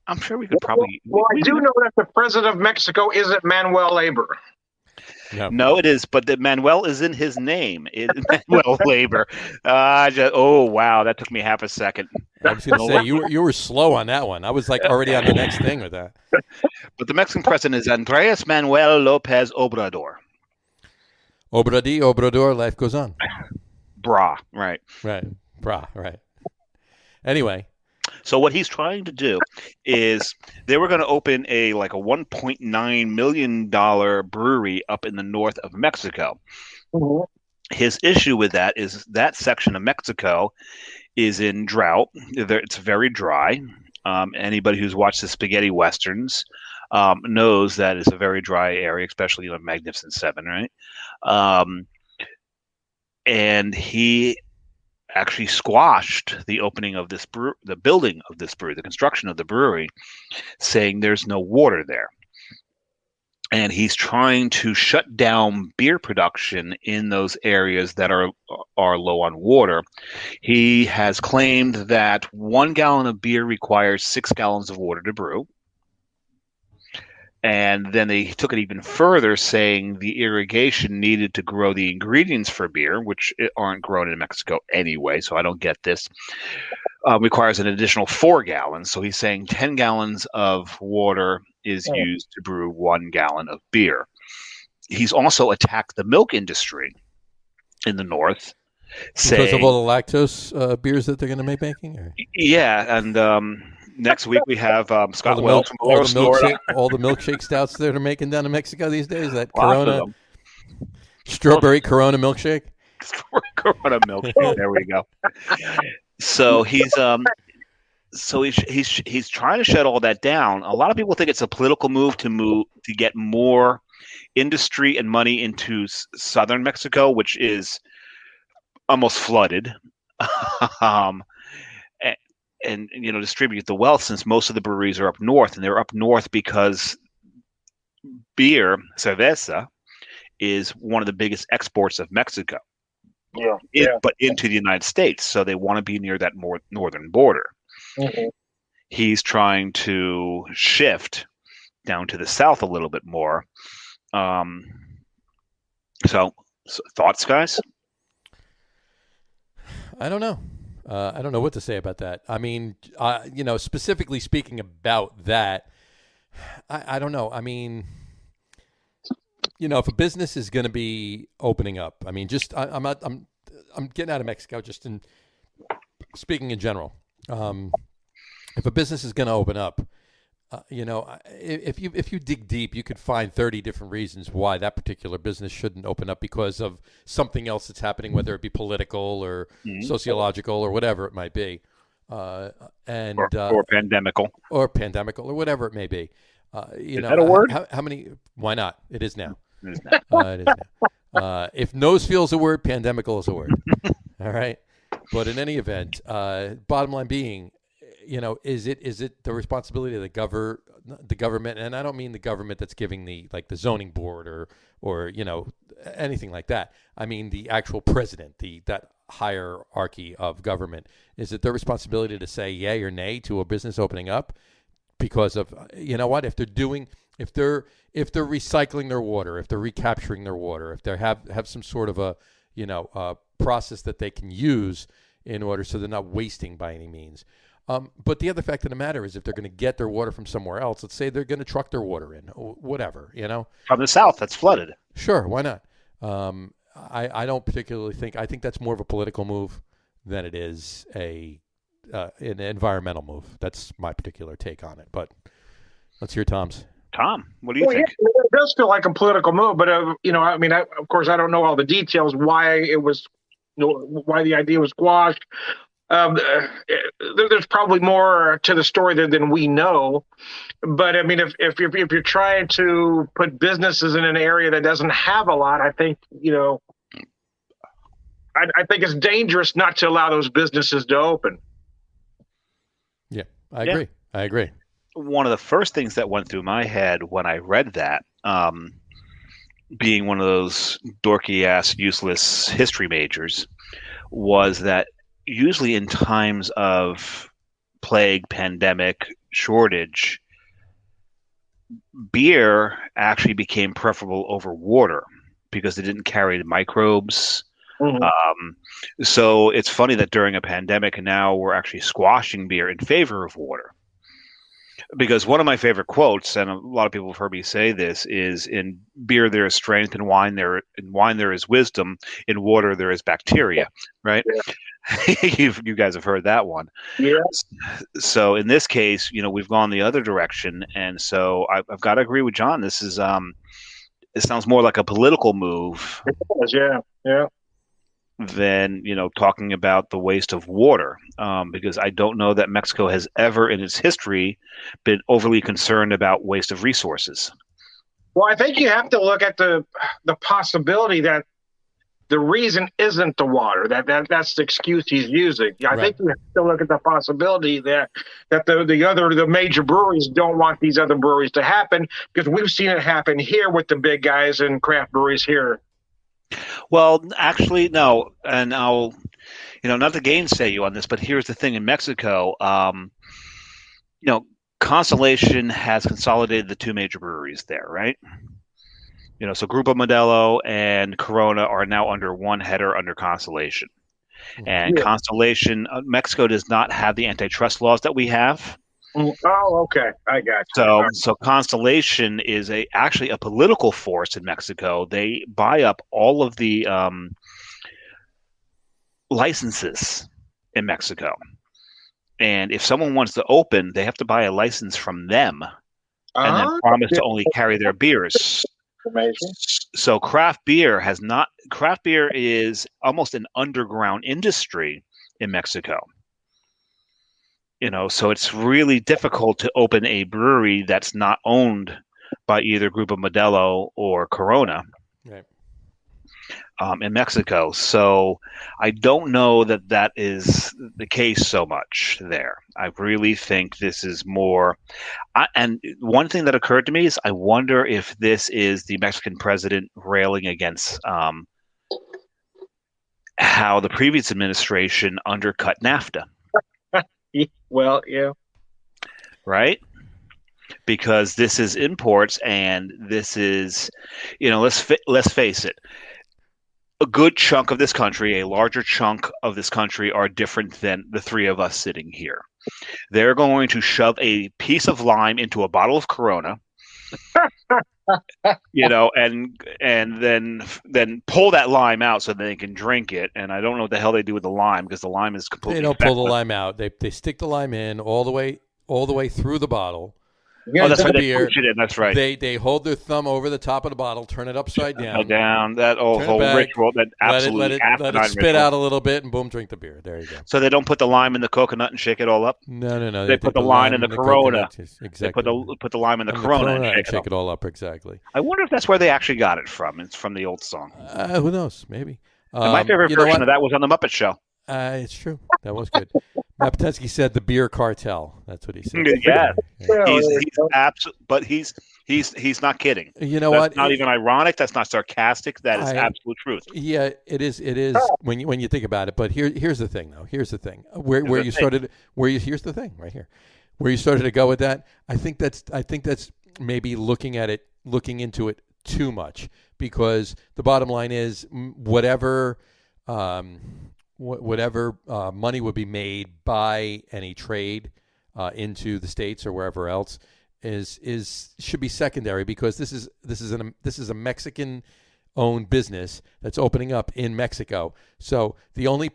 I'm sure we could probably. Well, I do know that the president of Mexico isn't Manuel Labor. No, it is, but Manuel is in his name. Manuel Labor. Wow, that took me half a second. I was going to say you were slow on that one. I was like already on the next thing with that. But the Mexican president is Andrés Manuel López Obrador. Obrador, life goes on. Right. Right. Anyway. So what he's trying to do is they were going to open a $1.9 million brewery up in the north of Mexico. Mm-hmm. His issue with that is that section of Mexico is in drought. It's very dry. Anybody who's watched the spaghetti westerns knows that it's a very dry area, especially Magnificent Seven, right? And he actually squashed the opening of this the building of this brewery, the construction of the brewery, saying there's no water there. And he's trying to shut down beer production in those areas that are low on water. He has claimed that 1 gallon of beer requires 6 gallons of water to brew. And then they took it even further, saying the irrigation needed to grow the ingredients for beer, which aren't grown in Mexico anyway, so I don't get this. requires an additional 4 gallons. So he's saying 10 gallons of water is used to brew 1 gallon of beer. He's also attacked the milk industry in the North. Because of all the lactose beers that they're going to be making? Or? Yeah, and next week we have Scott all Wells from Florida. All the milkshake stouts that are making down in Mexico these days. That Corona, strawberry Corona milkshake. Corona milkshake. There we go. So he's trying to shut all that down. A lot of people think it's a political move to get more industry and money into southern Mexico, which is almost flooded, and distribute the wealth, since most of the breweries are up north, and they're up north because beer, cerveza, is one of the biggest exports of Mexico. But into the United States, so they want to be near that more northern border. Mm-hmm. He's trying to shift down to the south a little bit more. So thoughts, guys? I don't know. I don't know what to say about that. I mean, specifically speaking about that, I don't know. I mean, if a business is going to be opening up, I mean, I'm getting out of Mexico just in speaking in general. If a business is going to open up, if you dig deep, you could find 30 different reasons why that particular business shouldn't open up because of something else that's happening, whether it be political or sociological or whatever it might be, or pandemical, or whatever it may be. Is that a word? How many? Why not? It is now. It is now. If nose feels a word, pandemical is a word. All right. But in any event, bottom line being, is it the responsibility of the government? And I don't mean the government that's giving the zoning board or anything like that. I mean the actual president, that hierarchy of government. Is it their responsibility to say yay or nay to a business opening up? Because of if they're recycling their water, if they're recapturing their water, if they have some sort of a process that they can use in order so they're not wasting by any means. But the other fact of the matter is, if they're going to get their water from somewhere else, let's say they're going to truck their water in, or whatever, from the south that's flooded. Sure, why not? I don't particularly think. I think that's more of a political move than it is an environmental move. That's my particular take on it. But let's hear Tom's. Tom, what do you think? Yeah, it does feel like a political move, but of course, I don't know all the details why it was, why the idea was squashed. There's probably more to the story than we know, but I mean, if you're trying to put businesses in an area that doesn't have a lot, I think I think it's dangerous not to allow those businesses to open. Yeah, I agree. One of the first things that went through my head when I read that, being one of those dorky ass useless history majors, was that usually in times of plague, pandemic, shortage, beer actually became preferable over water because it didn't carry the microbes. Mm-hmm. So it's funny that during a pandemic now we're actually squashing beer in favor of water. Because one of my favorite quotes, and a lot of people have heard me say this, is in beer there is strength, in wine there is wisdom, in water there is bacteria, right? Yeah. You guys have heard that one. Yeah. So in this case, we've gone the other direction, and so I've got to agree with John. This is it sounds more like a political move. It does, yeah. Than talking about the waste of water, because I don't know that Mexico has ever in its history been overly concerned about waste of resources. Well, I think you have to look at the possibility that the reason isn't the water. That's the excuse he's using. I think you have to look at the possibility that the major breweries don't want these other breweries to happen, because we've seen it happen here with the big guys and craft breweries here. Well, actually, no, and I'll, not to gainsay you on this, but here's the thing: in Mexico, Constellation has consolidated the two major breweries there, right? So Grupo Modelo and Corona are now under one header under Constellation. And Yeah. Constellation, Mexico does not have the antitrust laws that we have. Oh, okay. I got you. So Constellation is actually a political force in Mexico. They buy up all of the licenses in Mexico. And if someone wants to open, they have to buy a license from them and then promise to only carry their beers. Information. So craft beer is almost an underground industry in Mexico. So it's really difficult to open a brewery that's not owned by either Grupo Modelo or Corona. Right. In Mexico. So I don't know that is the case so much there. I really think this is more. And one thing that occurred to me is I wonder if this is the Mexican president railing against how the previous administration undercut NAFTA. Well, yeah. Right? Because this is imports and this is, let's face it. A good chunk of this country, a larger chunk of this country are different than the three of us sitting here. They're going to shove a piece of lime into a bottle of Corona, and then pull that lime out so they can drink it. And I don't know what the hell they do with the lime because the lime is completely. They don't pull the lime out. They stick the lime in all the way through the bottle. Yeah, that's right. They push it in. That's right. They hold their thumb over the top of the bottle, turn it upside down. That whole ritual, that absolutely let it spit out a little bit, and boom, drink the beer. There you go. So they don't put the lime in the coconut and shake it all up. No. They put the lime in the Corona. Exactly. They put the lime in the Corona and shake it all up. Exactly. I wonder if that's where they actually got it from. It's from the old song. Who knows? Maybe. My favorite version of that was on the Muppet Show. It's true. That was good. Matt Patensky said the beer cartel. That's what he said. Yeah. He's not kidding. You know that's what? Not even ironic. That's not sarcastic. That is absolute truth. Yeah, it is. It is when you think about it. But here's the thing, though. Here's the thing. Here's the thing right here. Where you started to go with that. I think that's maybe looking into it too much, because the bottom line is whatever money would be made by any trade into the States or wherever else should be secondary, because this is a Mexican owned business that's opening up in Mexico. So the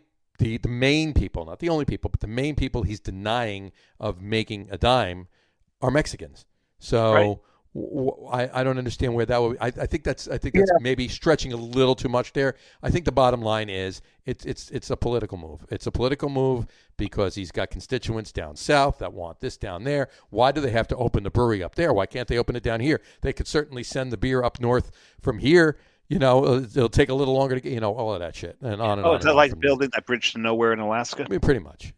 main people, not the only people, but the main people he's denying of making a dime are Mexicans. So right. I don't understand where that would. I think that's maybe stretching a little too much there. I think the bottom line is it's a political move. It's a political move because he's got constituents down south that want this down there. Why do they have to open the brewery up there? Why can't they open it down here? They could certainly send the beer up north from here. It'll take a little longer to get, all of that shit and on and on. Is that like building that bridge to nowhere in Alaska? I mean, pretty much.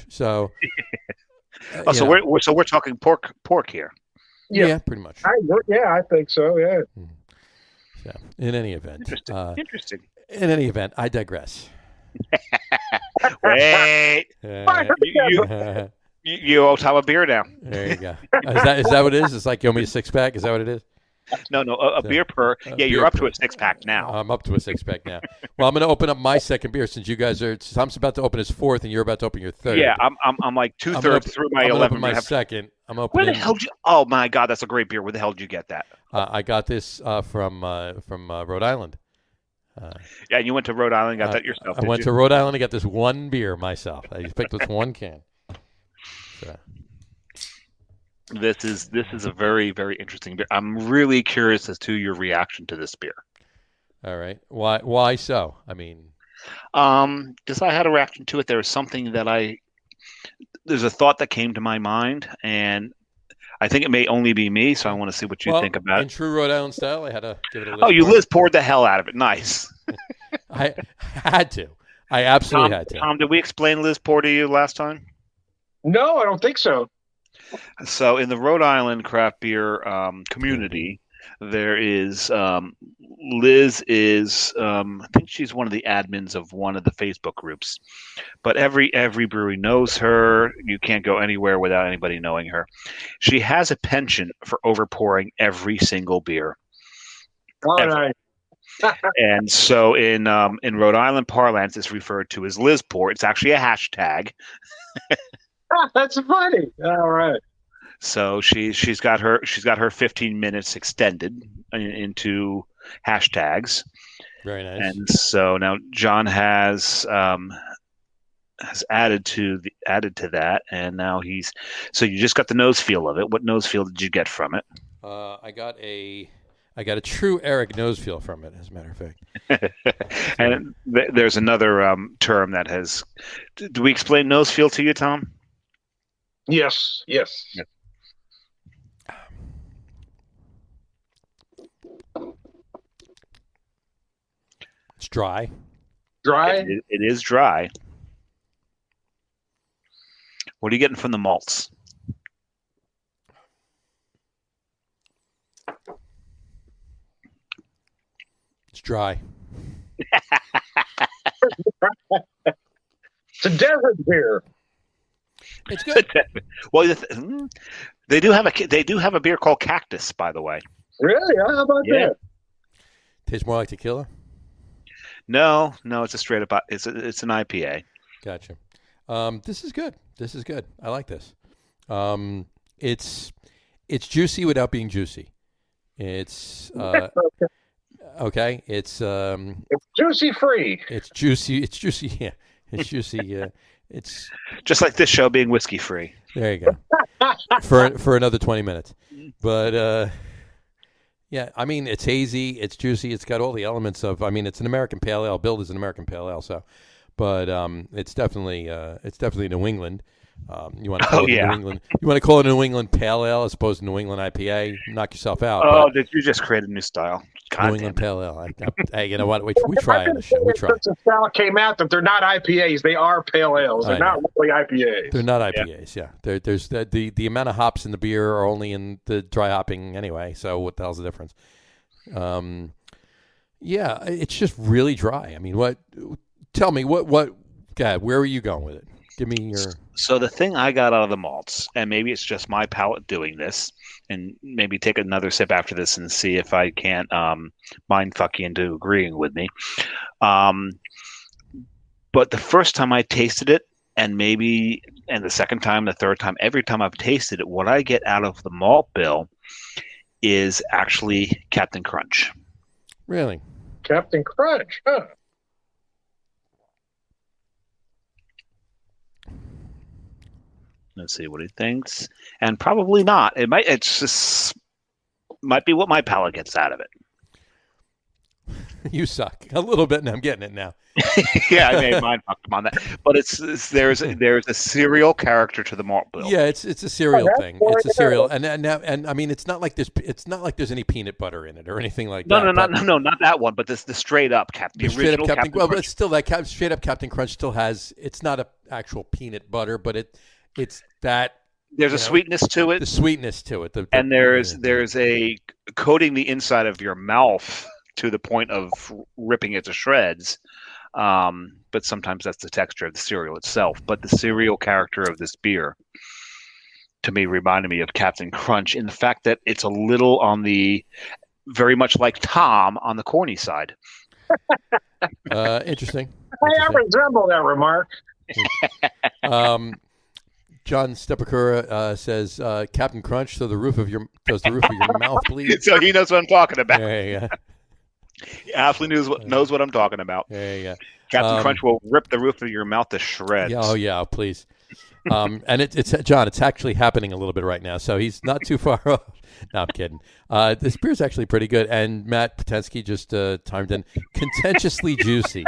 So. So we're talking pork here. Yeah, pretty much. I think so. Yeah. So, in any event, interesting. In any event, I digress. Wait, you owe Tom a beer now. There you go. Is that what it is? It's like you owe me a 6-pack. Is that what it is? No, a beer per. Yeah, you're up to a 6-pack now. I'm up to a 6-pack now. Well, I'm going to open up my second beer since you guys are. Tom's about to open his fourth, and you're about to open your third. Yeah, I'm like 2/3 through my 11. My second. I'm opening. Where the hell did you? Oh my God, that's a great beer. Where the hell did you get that? I got this from Rhode Island. Yeah, you went to Rhode Island and got that yourself. I went to Rhode Island and got this one beer myself. I just picked this one can. So. This is a very, very interesting beer. I'm really curious as to your reaction to this beer. All right. Why so? I mean, because I had a reaction to it. There was something there's a thought that came to my mind, and I think it may only be me, so I want to see what you think about it. In true Rhode Island style, I had to give it a Liz. Oh, you Liz poured the hell out of it. Nice. I had to. I absolutely had to. Tom, did we explain Liz pour to you last time? No, I don't think so. So in the Rhode Island craft beer community, there is Liz is I think she's one of the admins of one of the Facebook groups, but every brewery knows her. You can't go anywhere without anybody knowing her. She has a penchant for overpouring every single beer. All right. And so in Rhode Island parlance, it's referred to as Lizport. It's actually a hashtag. That's funny. All right. So she's got her 15 minutes extended into hashtags. Very nice. And so now John has added to that, and now so you just got the nose feel of it. What nose feel did you get from it? I got a true Eric nose feel from it, as a matter of fact. And there's another term that has. Do we explain nose feel to you, Tom? Yes. Yes. Yeah. It's dry. Dry. It is dry. What are you getting from the malts? It's dry. It's a desert beer. It's good. Well, they do have a beer called Cactus, by the way. Really? How about that? Tastes more like tequila. No, it's a straight up. It's an IPA. Gotcha. This is good. This is good. I like this. It's juicy without being juicy. It's okay. It's juicy free. It's juicy. It's juicy. Yeah. It's juicy. It's just like this show being whiskey free. There you go. for another 20 minutes. But yeah, I mean, it's hazy, it's juicy, it's got all the elements of. I mean, it's an American Pale Ale. Billed as an American Pale Ale, so. But it's definitely New England. You want to call it New England? You want to call it a New England Pale Ale as opposed to New England IPA? Knock yourself out. Oh, did you just create a new style? God, New England Pale Ale. Hey, you know what? We try on the show. We try. Since the style came out that they're not IPAs, they are pale ales. They're not really IPAs. They're not IPAs. Yeah. There's the amount of hops in the beer are only in the dry hopping anyway. So what the hell's the difference? Yeah, it's just really dry. I mean, what? Tell me what? God, where are you going with it? Give me your. So the thing I got out of the malts, and maybe it's just my palate doing this, and maybe take another sip after this and see if I can't mind fuck you into agreeing with me. But the first time I tasted it, and the second time, the third time, every time I've tasted it, what I get out of the malt bill is actually Captain Crunch. Really? Captain Crunch, huh? Let's see what he thinks, and probably not. It's just might be what my palate gets out of it. You suck a little bit, and I'm getting it now. Yeah, I made mine fucked on that, but there's a cereal character to the malt bill. Yeah, it's a cereal thing. It's a cereal, and I mean, it's not like there's any peanut butter in it or anything like that. No, not that one, but the straight up Captain. The original Captain Well, but it's still that straight up Captain Crunch still has. It's not a actual peanut butter, but it's that. There's a sweetness to it. The sweetness to it. And there's a coating the inside of your mouth to the point of ripping it to shreds. But sometimes that's the texture of the cereal itself. But the cereal character of this beer, to me, reminded me of Captain Crunch in the fact that it's a little on the, very much like Tom, on the corny side. Interesting. I resemble that remark. John Stepakura says, "Captain Crunch, does the roof of your mouth bleed?" So he knows what I'm talking about. There you go. He absolutely knows what I'm talking about. There you go. Captain Crunch will rip the roof of your mouth to shreds. Yeah, oh yeah, please. And it's John. It's actually happening a little bit right now, so he's not too far off. No, I'm kidding. This beer's actually pretty good. And Matt Potensky just timed in contentiously juicy.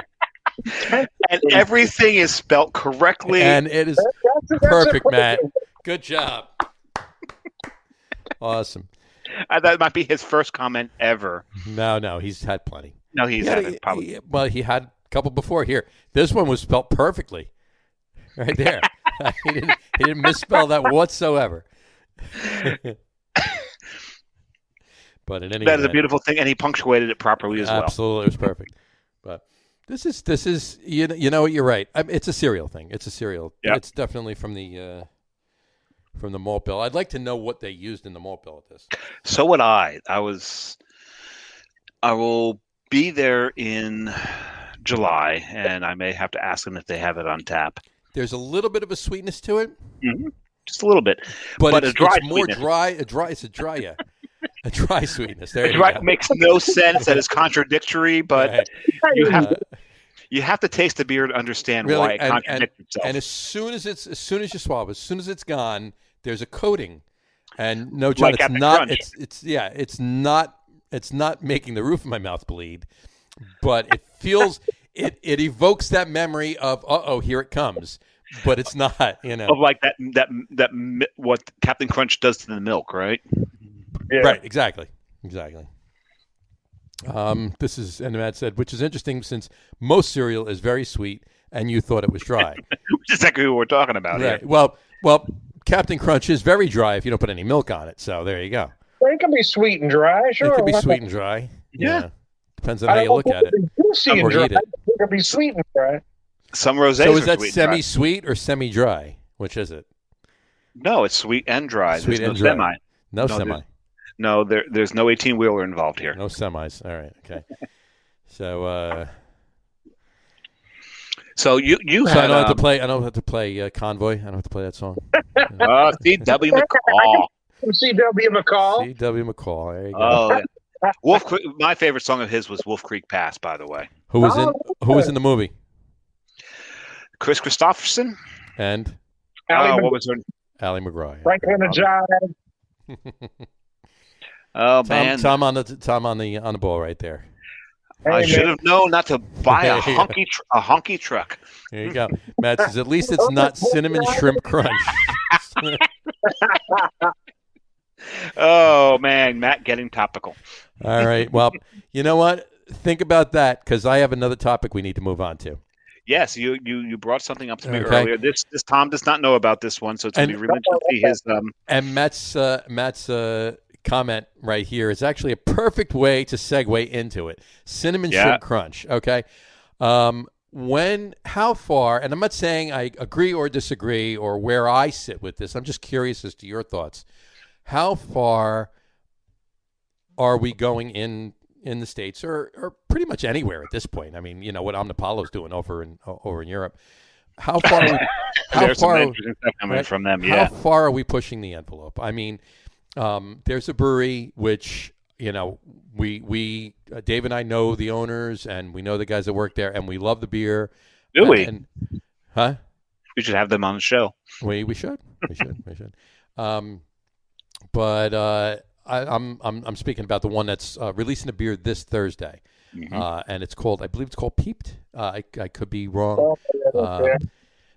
And everything is spelt correctly. And it is perfect, Matt. Good job. Awesome. That might be his first comment ever. No, he's had plenty. No, he's had it probably. He had a couple before here. This one was spelt perfectly. Right there. He didn't misspell that whatsoever. But in any that is a beautiful thing, and he punctuated it properly as well. Absolutely, it was perfect. But this is you know you're right. It's a cereal thing. It's a cereal. Yep. It's definitely from the malt bill. I'd like to know what they used in the malt bill at this. So would I. I will be there in July, and I may have to ask them if they have it on tap. There's a little bit of a sweetness to it, just a little bit, but a dry it's more sweetness. It's a dry, yeah, a dry sweetness. There you Dry go. makes no sense. That is contradictory, but Right. you have to taste the beer to understand Really, why it contradicts itself. And as soon as you swallow, as soon as it's gone, there's a coating. And no, John, Like it's Captain not. Crunch. It's not making the roof of my mouth bleed, but it feels it evokes that memory of here it comes, but it's not. Of like that what Captain Crunch does to the milk, right? Yeah. Right. Exactly. This is, and Matt said, which is interesting since most cereal is very sweet, and you thought it was dry. Which is exactly what we're talking about Right. here. Well, Captain Crunch is very dry if you don't put any milk on it. So there you go. Well, it can be sweet and dry, sure. It could be why sweet not? and dry. Yeah. Depends on how you look at it. Juicy and Or dry. eat it. It can be sweet and dry. Some rosés So are is that sweet and dry. semi-sweet or semi-dry? Which is it? No, it's sweet and dry. Sweet There's and no dry. semi. No semi. No, there's no 18-wheeler involved here. No semis. All right. Okay. So, So you so had I don't have to play Convoy. I don't have to play that song. C.W. McCall. From C.W. McCall. C.W. McCall. There you go. Oh, yeah. Wolf Creek. My favorite song of his was Wolf Creek Pass, by the way. Who was in the movie? Chris Christopherson. And What was her? Ally McGraw. Yeah. Franklin and John. Oh man, Tom on the ball right there. I Hey, should man. have known not to buy a Yeah. honky truck. There you go. Matt says, at least it's not cinnamon shrimp crunch. Oh man, Matt getting topical. All right. Well, you know what? Think about that because I have another topic we need to move on to. Yes, you brought something up to me Okay. earlier. This Tom does not know about this one, so it's going to be really interesting to see his. And Matt's comment right here is actually a perfect way to segue into it. Cinnamon shrimp crunch. Okay. How far? And I'm not saying I agree or disagree or where I sit with this. I'm just curious as to your thoughts. How far are we going in the States or pretty much anywhere at this point? I mean, you know what Omnipolo's doing over in Europe. How far? There's some interesting stuff coming from them. Yeah. How far are we pushing the envelope? I mean, there's a brewery which we Dave and I know the owners and we know the guys that work there and we love the beer. Do we? Huh? We should have them on the show. We should. But I'm speaking about the one that's releasing a beer this Thursday, and I believe it's called Peeped. I could be wrong.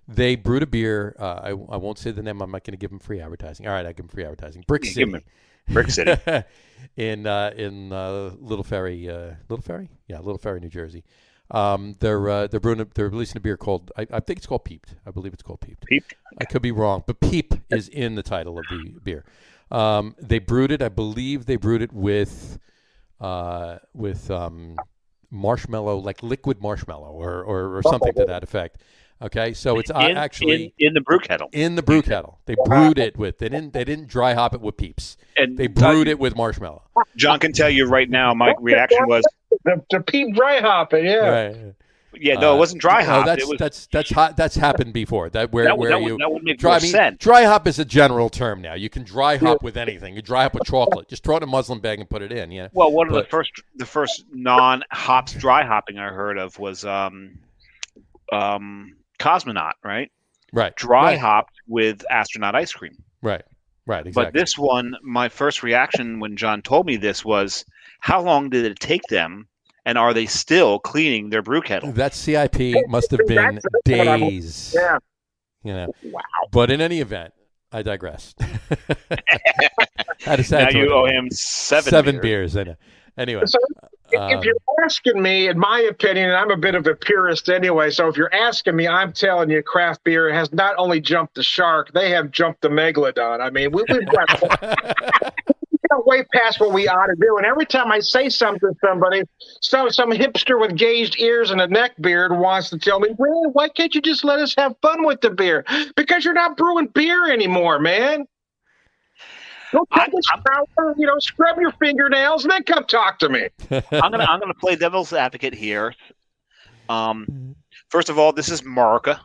They brewed a beer. I won't say the name. I'm not going to give them free advertising. All right, I give them free advertising. Brick City. Brick City. in Little Ferry, Little Ferry, New Jersey. They're releasing a beer called I think it's called Peeped. I believe it's called Peeped. Peeped. I could be wrong, but Peep is in the title of the beer. They brewed it. I believe they brewed it with marshmallow, like liquid marshmallow, or something to that effect. Okay, so it's actually in the brew kettle. In the brew kettle, they brewed it with. They didn't dry hop it with Peeps. And they brewed it with marshmallow. John can tell you right now. My reaction was the Peep dry hopping. Yeah. Right. Yeah, no, it wasn't dry hop. That's happened before. That would make more sense. Dry hop is a general term now. You can dry hop with anything. You dry hop with chocolate. Just throw it in a muslin bag and put it in. Yeah. Well, one of the first non-hops dry hopping I heard of was Cosmonaut, right? Right. Dry hopped with astronaut ice cream. Right. Right. Exactly. But this one, my first reaction when John told me this was, how long did it take them? And are they still cleaning their brew kettle? That CIP must have been days. Yeah. You know. Wow. But in any event, I digress. Now you owe him seven beers. I know. Anyway. So if you're asking me, in my opinion, and I'm a bit of a purist anyway, so if you're asking me, I'm telling you, craft beer has not only jumped the shark, they have jumped the megalodon. I mean, we've got way past what we ought to do. And every time I say something to somebody, some hipster with gauged ears and a neck beard wants to tell me, well, why can't you just let us have fun with the beer? Because you're not brewing beer anymore, man. Go take a shower, scrub your fingernails, and then come talk to me. I'm gonna play devil's advocate here. First of all, this is America,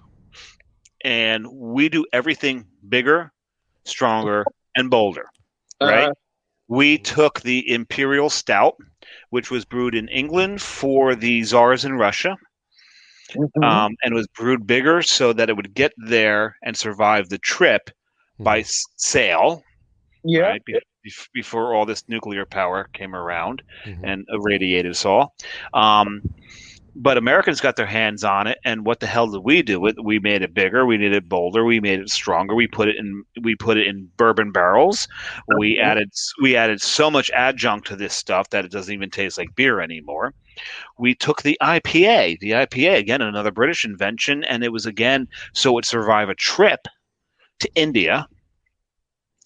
and we do everything bigger, stronger, and bolder. Right? We took the Imperial Stout, which was brewed in England for the Tsars in Russia, and was brewed bigger so that it would get there and survive the trip by sail. Yeah. Right? Before all this nuclear power came around and irradiated us all. But Americans got their hands on it, and what the hell did we do? We made it bigger, we made it bolder, we made it stronger. We put it in bourbon barrels. We added so much adjunct to this stuff that it doesn't even taste like beer anymore. We took the IPA. The IPA, again, another British invention, and it was again so it would survive a trip to India.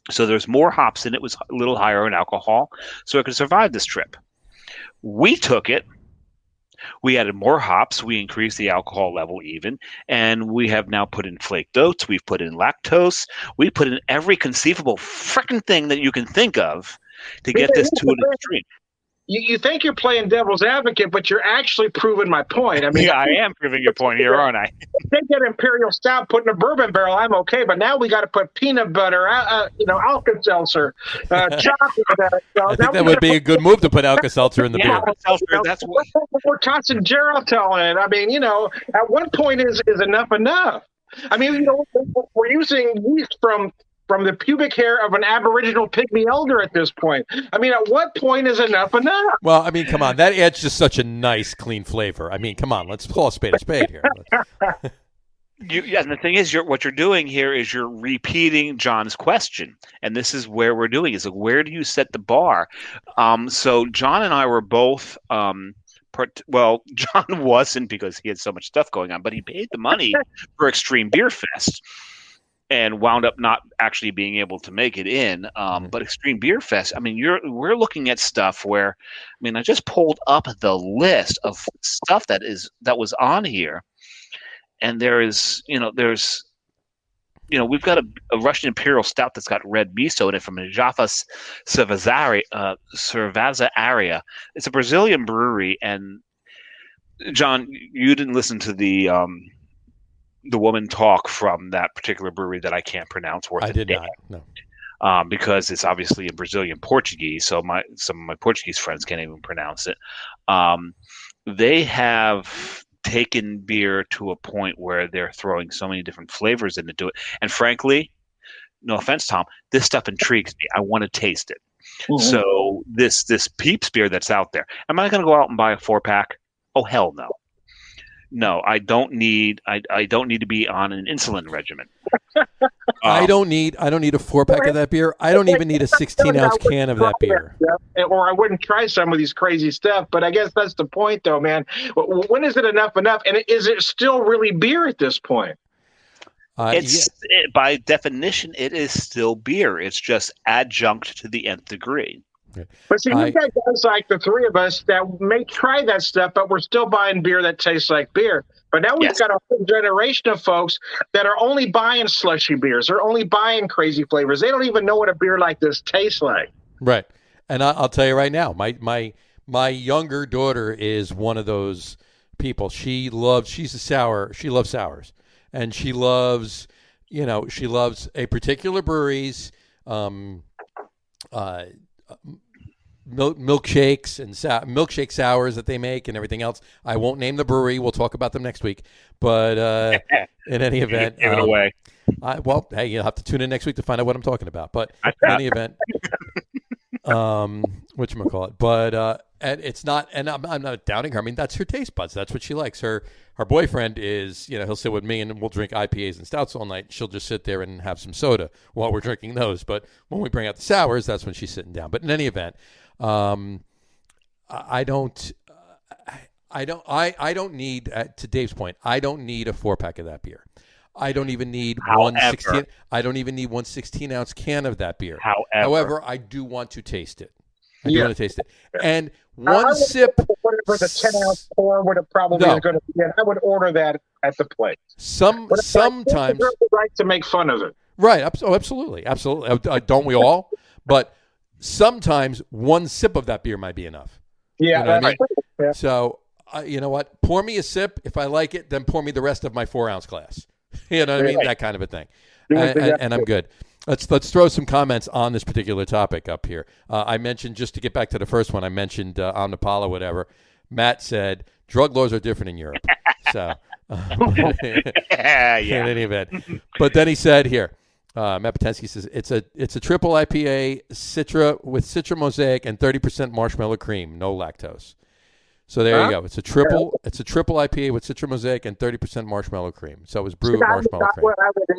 So there's more hops in it, was a little higher in alcohol, so it could survive this trip. We took it. We added more hops. We increased the alcohol level even, and we have now put in flaked oats. We've put in lactose. We put in every conceivable frickin' thing that you can think of to get this to an extreme. You think you're playing devil's advocate, but you're actually proving my point. I mean, yeah, I am proving your point here, aren't I? Take that Imperial Stout, put in a bourbon barrel, I'm okay. But now we got to put peanut butter, Alka-Seltzer, chocolate. I think that would be a good move to put Alka-Seltzer in the beer. Alka-Seltzer, that's what we're tossing geritol in. I mean, at what point is enough enough? I mean, we're using yeast from the pubic hair of an Aboriginal pygmy elder at this point. I mean, at what point is enough enough? Well, I mean, come on. That adds just such a nice, clean flavor. I mean, come on. Let's call a spade here. And the thing is, what you're doing here is you're repeating John's question. And this is where we're doing is, where do you set the bar? So John and I were both John wasn't because he had so much stuff going on, but he paid the money for Extreme Beer Fest and wound up not actually being able to make it in. But Extreme Beer Fest, I mean, we're looking at stuff where, I mean, I just pulled up the list of stuff that was on here, and there's we've got a Russian Imperial Stout that's got red miso in it from Jaffa Cerveja area. It's a Brazilian brewery, and John, you didn't listen to the woman talk from that particular brewery that I can't pronounce. I did not. No. Because it's obviously in Brazilian Portuguese, so some of my Portuguese friends can't even pronounce it. They have taken beer to a point where they're throwing so many different flavors into it, and frankly, no offense, Tom, this stuff intrigues me. I want to taste it. Mm-hmm. So this Peeps beer that's out there, am I going to go out and buy a 4-pack? Oh hell no. No, I don't need to be on an insulin regimen. I don't need a 4-pack of that beer. I don't even need a 16-ounce can of that beer. Or I wouldn't try some of these crazy stuff. But I guess that's the point, though, man. When is it enough? And is it still really beer at this point? By definition, it is still beer. It's just adjunct to the nth degree. But see, we've got guys like the three of us that may try that stuff, but we're still buying beer that tastes like beer. But now we've got a whole generation of folks that are only buying slushy beers. They're only buying crazy flavors. They don't even know what a beer like this tastes like. Right. And I'll tell you right now, my younger daughter is one of those people. She loves sours. And she loves a particular brewery's milkshakes and milkshake sours that they make and everything else. I won't name the brewery. We'll talk about them next week. But in any event, give it away. Hey, you'll have to tune in next week to find out what I'm talking about. But in any event, whatchamacallit. But and it's not, and I'm not doubting her. I mean, that's her taste buds. That's what she likes. Her boyfriend is, he'll sit with me and we'll drink IPAs and stouts all night. She'll just sit there and have some soda while we're drinking those. But when we bring out the sours, that's when she's sitting down. But in any event, I don't need, to Dave's point, I don't need a 4-pack of that beer. I don't even need one 16-ounce can of that beer. However, I do want to taste it. I do want to taste it. And one sip. Whatever the 10-ounce pour would have probably going to be, and I would order that at the place. Sometimes the right to make fun of it. Right. Oh, absolutely. Don't we all? But sometimes one sip of that beer might be enough. Yeah, you know what I mean? Yeah. So, you know what? Pour me a sip. If I like it, then pour me the rest of my 4-ounce glass. You know what I mean? Right. That kind of a thing. Do what they got And to I'm do. good. Let's throw some comments on this particular topic up here. I mentioned, just to get back to the first one, I mentioned on Nepal or whatever. Matt said drug laws are different in Europe. So, in any event. But then he said here, Matt Patensky says it's a triple IPA Citra with Citra Mosaic and 30% marshmallow cream, no lactose. So there you go. It's a triple IPA with Citra Mosaic and 30% marshmallow cream. So it was brewed with marshmallow cream.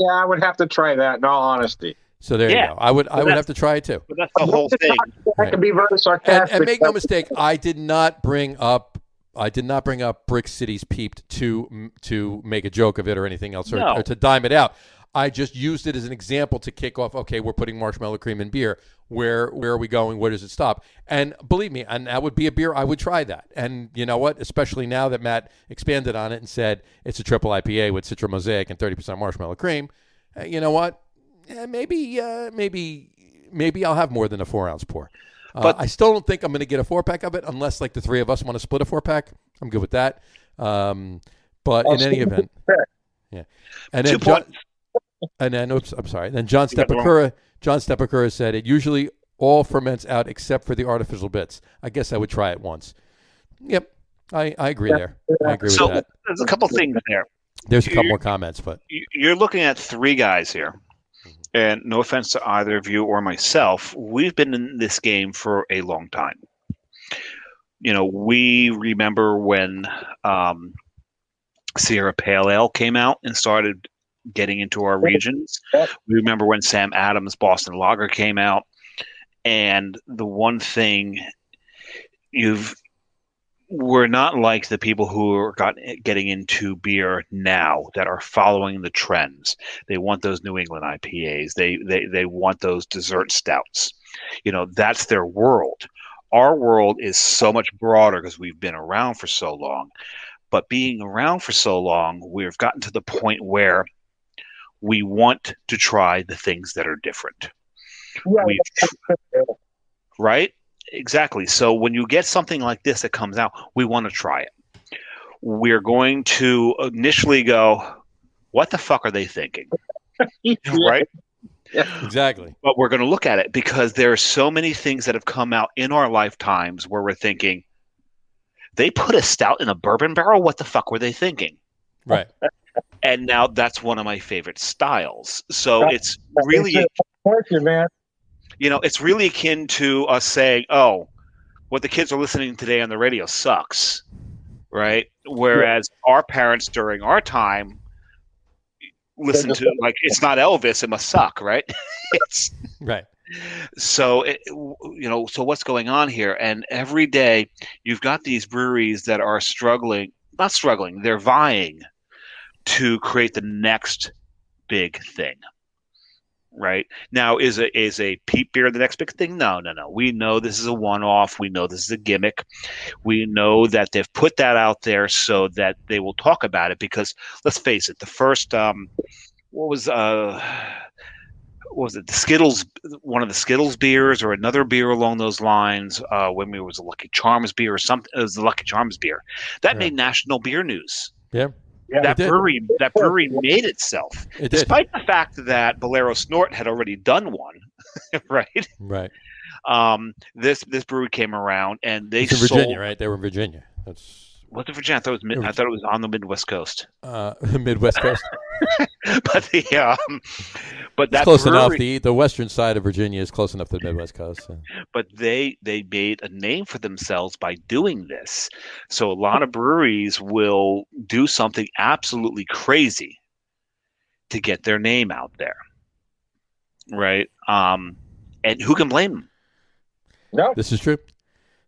I would have to try that, in all honesty. So there you go. I would have to try it too. But that's the whole thing. I can be very sarcastic. And make no mistake, I did not bring up Brick City's Peeped to make a joke of it or anything else or to dime it out. I just used it as an example to kick off, okay, we're putting marshmallow cream in beer. Where are we going? Where does it stop? And believe me, and that would be a beer, I would try that. And you know what? Especially now that Matt expanded on it and said it's a triple IPA with Citra Mosaic and 30% marshmallow cream, you know what? Maybe I'll have more than a 4-ounce pour. But I still don't think I'm going to get a 4-pack of it unless like the three of us want to split a 4-pack. I'm good with that. But in any event, yeah. And then I'm sorry. Then John Stepakura said it usually all ferments out except for the artificial bits. I guess I would try it once. Yep, I agree there. I agree with that. There's a couple things there. There's a couple more comments, but you're looking at three guys here. And no offense to either of you or myself, we've been in this game for a long time. You know, we remember when Sierra Pale Ale came out and started getting into our regions. We remember when Sam Adams Boston Lager came out. And the one thing we're not like the people who are getting into beer now that are following the trends. They want those New England IPAs. They want those dessert stouts. You know, that's their world. Our world is so much broader because we've been around for so long. But being around for so long, we've gotten to the point where we want to try the things that are different. Right? Exactly. So when you get something like this that comes out, we want to try it. We're going to initially go, what the fuck are they thinking? Right? Yeah. Exactly. But we're going to look at it because there are so many things that have come out in our lifetimes where we're thinking, they put a stout in a bourbon barrel? What the fuck were they thinking? Right. And now that's one of my favorite styles. So it's really... man. You know, it's really akin to us saying, oh, what the kids are listening today on the radio sucks, right? Whereas our parents during our time listened to, like, it's not Elvis, it must suck, right? It's right. So, so what's going on here? And every day you've got these breweries that are not struggling, they're vying to create the next big thing. Right now, is a peat beer the next big thing? No. We know this is a one-off. We know this is a gimmick. We know that they've put that out there so that they will talk about it. Because let's face it, the first what was it? The Skittles, one of the Skittles beers, or another beer along those lines. When it was a Lucky Charms beer or something, it was the Lucky Charms beer that made national beer news. Yeah. That brewery made itself, despite the fact that Bolero Snort had already done one, right? Right. This brewery came around and they sold. Virginia, right? They were in Virginia. Was it Virginia? I thought it was on the Midwest Coast. Midwest Coast. But that's close brewery, enough. The western side of Virginia is close enough to the Midwest Coast. So. But they made a name for themselves by doing this. So a lot of breweries will do something absolutely crazy to get their name out there, right? And who can blame them? No, this is true.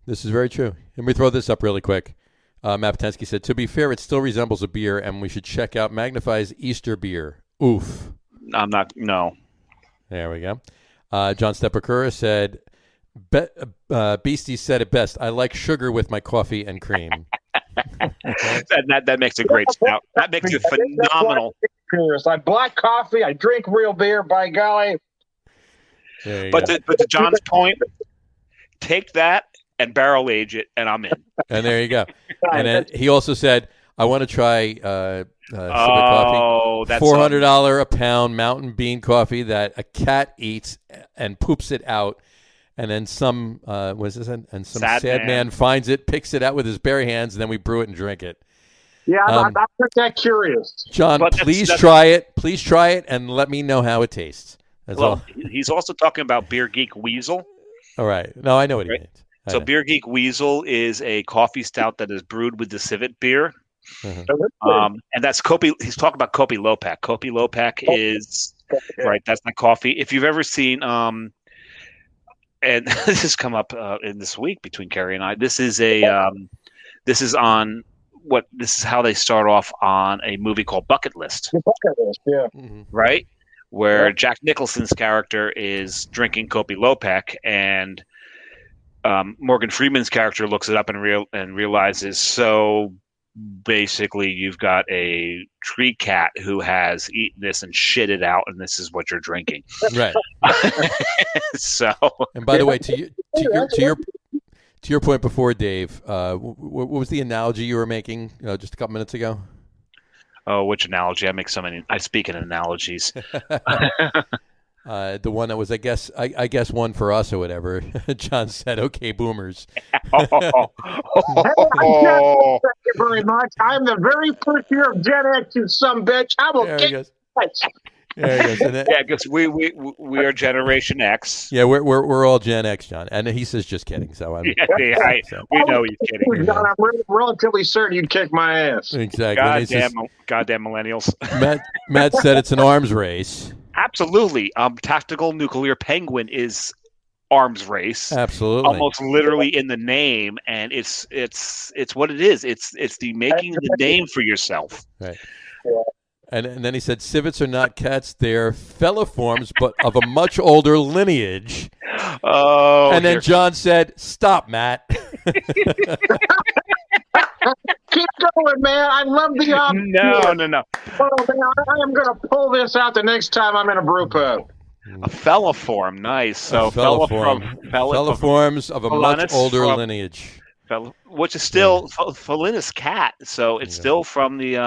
This is very true. Let me throw this up really quick. Matt Patensky said, to be fair, it still resembles a beer, and we should check out Magnify's Easter beer. Oof. I'm not. No. There we go. John Stepakura said, Beastie said it best. I like sugar with my coffee and cream. that makes a great stout. That makes it phenomenal. I black coffee. I drink real beer. By golly. There you But go. to John's point, take that and barrel age it, and I'm in. And there you go. And then he also said, I want to try Civet coffee. Oh, that's $400 a pound mountain bean coffee that a cat eats and poops it out. And then some and some sad man finds it, picks it out with his bare hands, and then we brew it and drink it. Yeah, I'm not that curious. John, please try it. Please try it and let me know how it tastes. That's all. He's also talking about Beer Geek Weasel. All right. No, I know what he means. So Beer Geek Weasel is a coffee stout that is brewed with the civet beer. And that's Kopi. He's talking about Kopi Lopak. Kopi Lopak is right. That's not coffee. If you've ever seen, and this has come up in this week between Carrie and I. This is this is how they start off on a movie called Bucket List. Bucket List, yeah. Right, where Jack Nicholson's character is drinking Kopi Lopak, and Morgan Freeman's character looks it up and realizes, so basically you've got a tree cat who has eaten this and shit it out, and this is what you're drinking. Right. So, and by the way, to your point before, Dave, what was the analogy you were making just a couple minutes ago? Oh, which analogy? I make so many. I speak in analogies. The one that was, I guess, one for us or whatever. John said, "Okay, boomers." Thank you very much. I'm the very first year of Gen X, you some bitch. I will kick you. There he goes. Yeah, because we are Generation X. Yeah, we're all Gen X, John. And he says, "Just kidding." So we know he's kidding. John, I'm relatively certain you'd kick my ass. Exactly. Goddamn millennials. Matt said it's an arms race. Absolutely. Tactical nuclear penguin is arms race. Absolutely. Almost literally in the name, and it's what it is. It's the making the name for yourself. Right. Yeah. And then he said, civets are not cats; they're felliforms, but of a much older lineage. Oh. And then John said, "Stop, Matt." Keep going, man. I love the option. No. Oh, man, I am going to pull this out the next time I'm in a brew pub. A felliform, nice. So felliforms of a much older lineage. Which is still felinus cat, so it's still from the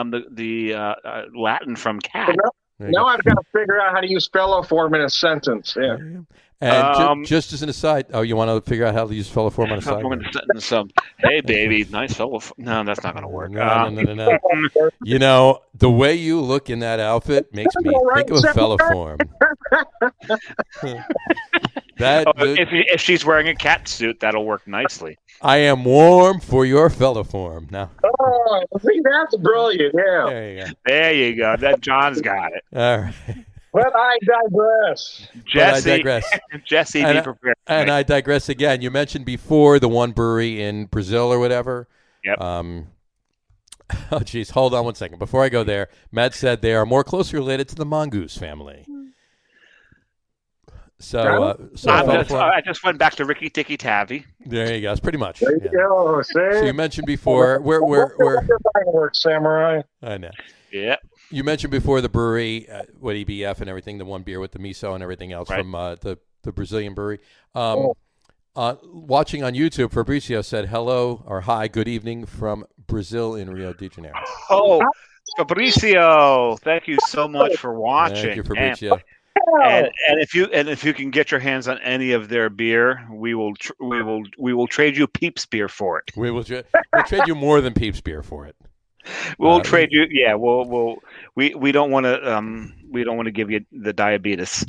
Latin from cat. Now I've got to figure out how to use felliform in a sentence. Yeah. And just as an aside, you want to figure out how to use felliform on a side? Hey, baby, nice felliform. No, that's not going to work. No. You know, the way you look in that outfit makes me think of a felliform. If she's wearing a cat suit, that'll work nicely. I am warm for your felliform. Now. Oh, see, that's brilliant. Yeah. There you go. That John's got it. All right. But I digress. Jesse, be prepared. And I digress again. You mentioned before the one brewery in Brazil or whatever. Yep. Oh, geez. Hold on one second. Before I go there, Matt said they are more closely related to the mongoose family. So I just went back to Ricky Tikki Tavi. There you go. It's pretty much. There you go. See? So you mentioned before where Samurai. I know. Yeah. You mentioned before the brewery, what EBF and everything, the one beer with the miso and everything else from the Brazilian brewery. Watching on YouTube, Fabricio said hello or hi, good evening from Brazil in Rio de Janeiro. Oh, Fabricio, thank you so much for watching. Thank you, Fabricio. And if you can get your hands on any of their beer, we will trade you Peeps beer for it. We'll trade you more than Peeps beer for it. We'll trade you. Yeah, we don't want to give you the diabetes.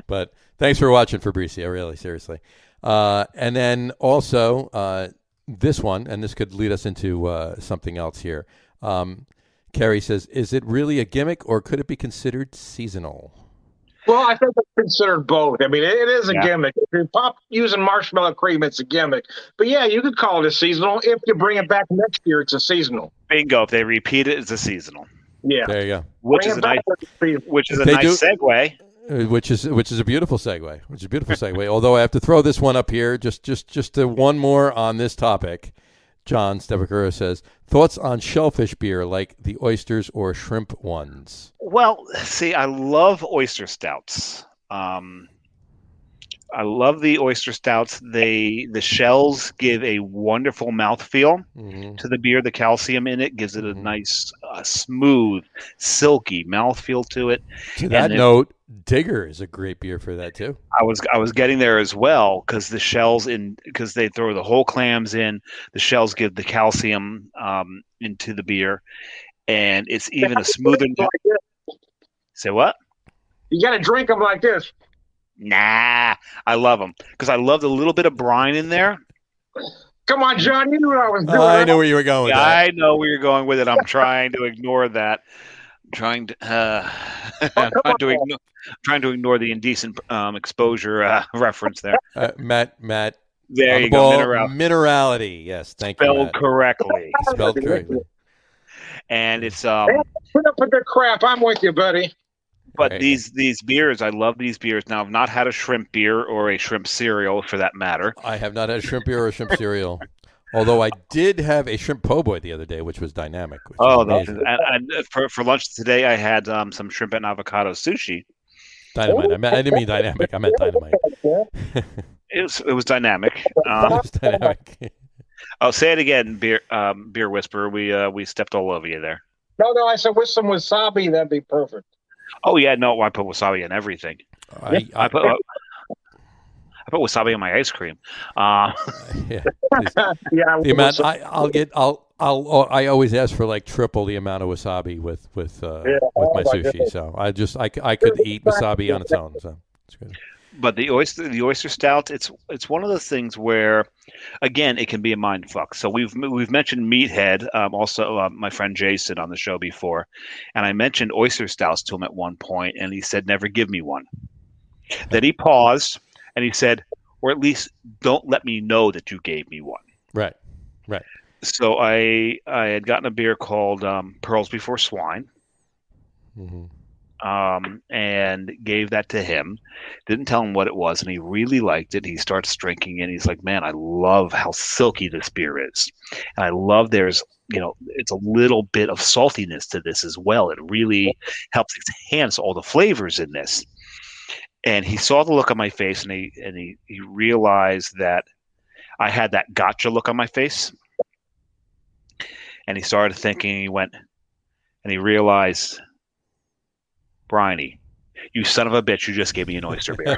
But thanks for watching, Fabricio. Really, seriously. And then also this one, and this could lead us into something else here. Carrie says, "Is it really a gimmick, or could it be considered seasonal?" Well, I think it's considered both. I mean, it is a gimmick. If you pop using marshmallow cream, it's a gimmick. But yeah, you could call it a seasonal. If you bring it back next year, it's a seasonal. Bingo. If they repeat it, it's a seasonal. Yeah. There you go. Which is a nice segue. Which is a beautiful segue. Although I have to throw this one up here, just one more on this topic. John Stevakura says, thoughts on shellfish beer like the oysters or shrimp ones? Well, see, I love oyster stouts. I love the oyster stouts. The shells give a wonderful mouthfeel to the beer. The calcium in it gives it a nice, smooth, silky mouthfeel to it. To that note, Digger is a great beer for that too. I was getting there as well because the shells because they throw the whole clams in. The shells give the calcium into the beer, and it's even a smoother. Say what? You got to drink them like this. Nah, I love them because I love the little bit of brine in there. Come on, John, you knew what I was doing. I know where you were going with that. I know where you're going with it. I'm trying to ignore that. I'm trying to ignore the indecent exposure reference there. Matt. There you go. Minerality. Minerality. Yes, thank you. Spelled correctly. Spelled correctly. And it's put up with the crap. I'm with you, buddy. But these beers, I love these beers. Now, I've not had a shrimp beer or a shrimp cereal, for that matter. I have not had a shrimp beer or a shrimp cereal. Although I did have a shrimp po' boy the other day, which was dynamic. And for lunch today, I had some shrimp and avocado sushi. Dynamite. I didn't mean dynamic. I meant dynamite. It was dynamic. It was dynamic. I'll say it again, beer whisperer. We stepped all over you there. No, I said with some wasabi, that'd be perfect. Oh yeah, no, I put wasabi in everything. I put wasabi in my ice cream. Yeah. The amount I always ask for like triple the amount of wasabi with my sushi. So I could eat wasabi on its own. So it's good. But the oyster stout, it's one of those things where, again, it can be a mind fuck. So we've mentioned Meathead, also my friend Jason on the show before, and I mentioned oyster stouts to him at one point, and he said, "Never give me one." Then he paused and he said, "Or at least don't let me know that you gave me one." Right. So I had gotten a beer called Pearls Before Swine. Mm-hmm. And gave that to him. Didn't tell him what it was, and he really liked it. He starts drinking it, and he's like, "Man, I love how silky this beer is, and I love there's it's a little bit of saltiness to this as well. It really helps enhance all the flavors in this." And he saw the look on my face, and he realized that I had that gotcha look on my face, and he started thinking. He went, and he realized, "Bryony, you son of a bitch, you just gave me an oyster beer."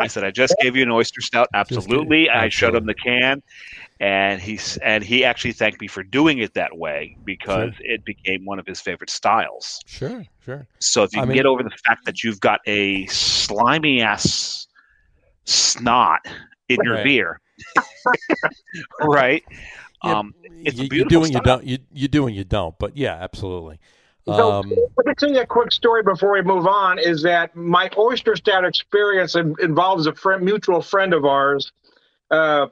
I said, "I just gave you an oyster stout." Absolutely. I showed him the can, and he actually thanked me for doing it that way because it became one of his favorite styles. Sure. So if you can get over the fact that you've got a slimy ass snot in your beer, right? Yeah, it's a you do and style. you don't. You do and you don't. But yeah, absolutely. So, let me tell you a quick story before we move on. Is that my oyster stout experience involves a mutual friend of ours,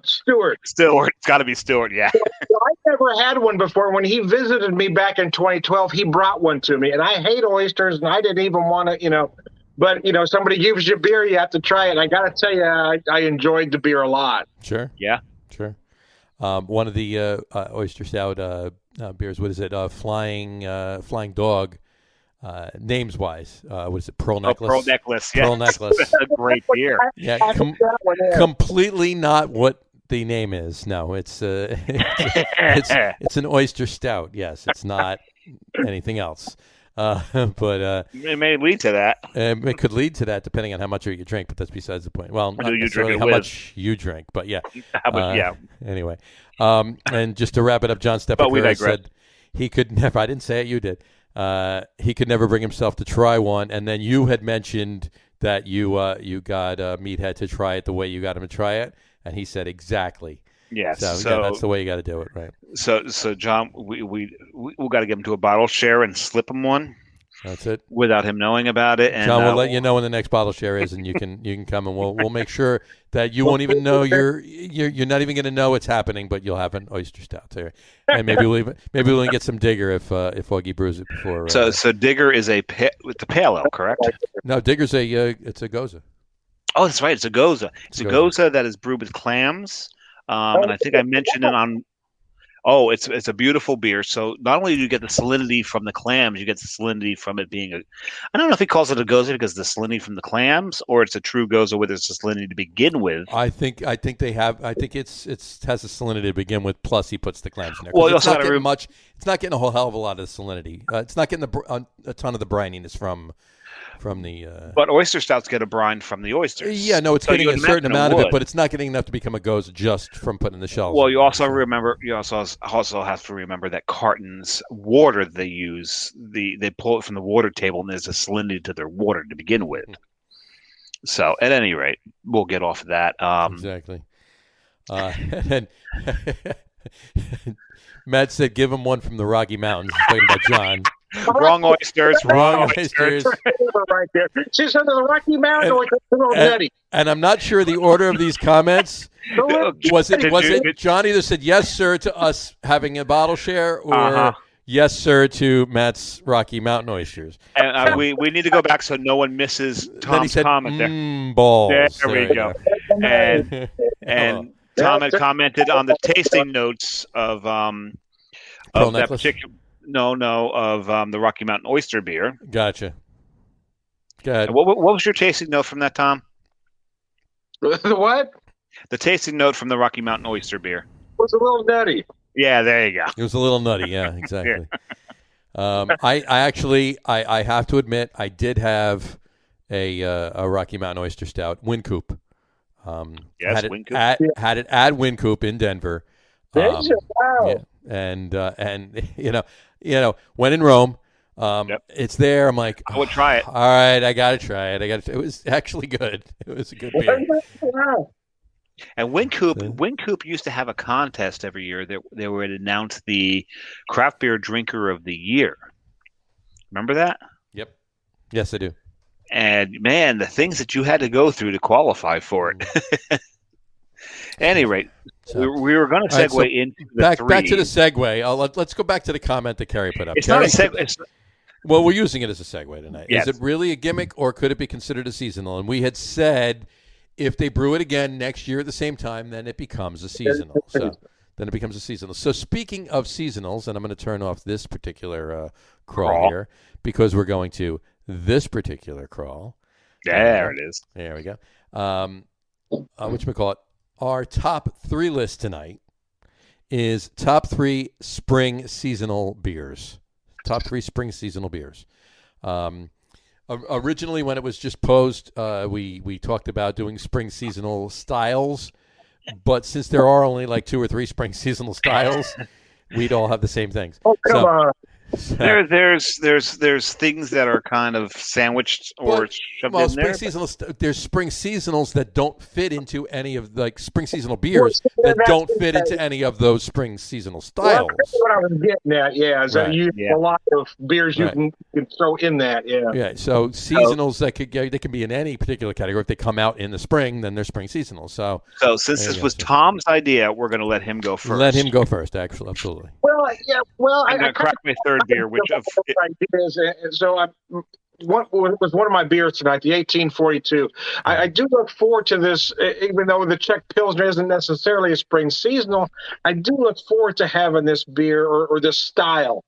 Stuart. It's got to be Stuart, yeah. So I never had one before. When he visited me back in 2012, he brought one to me, and I hate oysters, and I didn't even want to, But somebody gives you beer, you have to try it. And I got to tell you, I enjoyed the beer a lot. Sure. Yeah. Sure. One of the oyster stout beers. What is it? Flying Dog. Names wise, what is it? Pearl Necklace. Pearl Necklace. Yeah. Pearl Necklace. That's a great beer. Yeah. Completely not what the name is. No, it's it's an oyster stout. Yes, it's not anything else. But it may lead to that. It could lead to that depending on how much you drink, but that's besides the point. Well, not you necessarily drink how with. much you drink, but yeah. How much? Yeah. Anyway, and just to wrap it up, John Stepper said he could never. I didn't say it. You did. He could never bring himself to try one, and then you had mentioned that you got Meathead to try it the way you got him to try it, and he said exactly. Yes. So that's the way you got to do it, right? So John, we got to give him to a bottle share and slip him one. That's it. Without him knowing about it, and John, we'll let you know when the next bottle share is, and you can come, and we'll make sure that you won't even know you're not even going to know it's happening, but you'll have an oyster stout there, and maybe we'll get some Digger if Augie brews it before. So Digger is with the pale ale, correct? No, Digger's it's a Goza. Oh, that's right. It's a Goza. It's a Goza that is brewed with clams, and I think I mentioned it on. Oh, it's a beautiful beer. So not only do you get the salinity from the clams, you get the salinity from it being I don't know if he calls it a goza because the salinity from the clams, or it's a true goza with its salinity to begin with. I think they have. I think it has a salinity to begin with. Plus, he puts the clams in there. Well, It's not getting much. It's not getting a whole hell of a lot of the salinity. It's not getting a ton of the brininess from the. But oyster stouts get a brine from the oysters. Yeah, no, it's So getting you a certain imagine amount of it, would. but it's not getting enough to become a goza just from putting in the shells. Well, you also have to remember that cartons water they use they pull it from the water table, and there's a salinity to their water to begin with. So at any rate, we'll get off of that. Exactly. And Matt said, "Give him one from the Rocky Mountains." He's talking about John. Wrong oysters. Wrong oysters. Right there. She's under the Rocky Mountain. And I'm not sure the order of these comments. Was it John either said yes, sir, to us having a bottle share, or yes, sir, to Matt's Rocky Mountain oysters? And we need to go back so no one misses Tom's comment there. Balls. There we go. And Tom had commented on the tasting notes of that particular. Of the Rocky Mountain oyster beer. Gotcha. Go ahead. What was your tasting note from that, Tom? The what? The tasting note from the Rocky Mountain oyster beer. Was a little nutty. Yeah, there you go. It was a little nutty. Yeah, exactly. I have to admit, I did have a Rocky Mountain oyster stout, Wynkoop. Yes, Wynkoop. Had it at Wynkoop in Denver. Wow. Yeah, and when in Rome, it's there. I'm like, I would try it. All right, I got to try it. It was actually good. It was a good beer. And Wynkoop used to have a contest every year that they would announce the craft beer drinker of the year. Remember that? Yep. Yes, I do. And man, the things that you had to go through to qualify for it. At any rate, we were going to segue into the back to the segue. Let's go back to the comment that Kerry put up. It's not a segue. Well, we're using it as a segue tonight. Yes. Is it really a gimmick, or could it be considered a seasonal? And we had said if they brew it again next year at the same time, then it becomes a seasonal. So speaking of seasonals, and I'm going to turn off this particular crawl here because we're going to this particular crawl. There it is. There we go. Whatchamacallit? Our top 3 list tonight is top 3 spring seasonal beers. Top 3 spring seasonal beers. Originally, when it was just posed, we talked about doing spring seasonal styles. But since there are only like 2 or 3 spring seasonal styles, we'd all have the same things. Oh, come on. There's things that are kind of sandwiched or shoved in there. There's spring seasonals that don't fit into any of spring seasonal beers that don't fit into any of those spring seasonal styles. Well, that's what I was getting at. Yeah, is that a lot of beers you can throw in that. Yeah. Yeah. So seasonals they can be in any particular category. If they come out in the spring, then they're spring seasonals. So since this was Tom's idea, we're going to let him go first. Let him go first. Actually, absolutely. Well, yeah. Well, I'm going to crack my third beer, which what was one of my beers tonight, the 1842. I do look forward to this, even though the Czech Pilsner isn't necessarily a spring seasonal. I do look forward to having this beer or this style,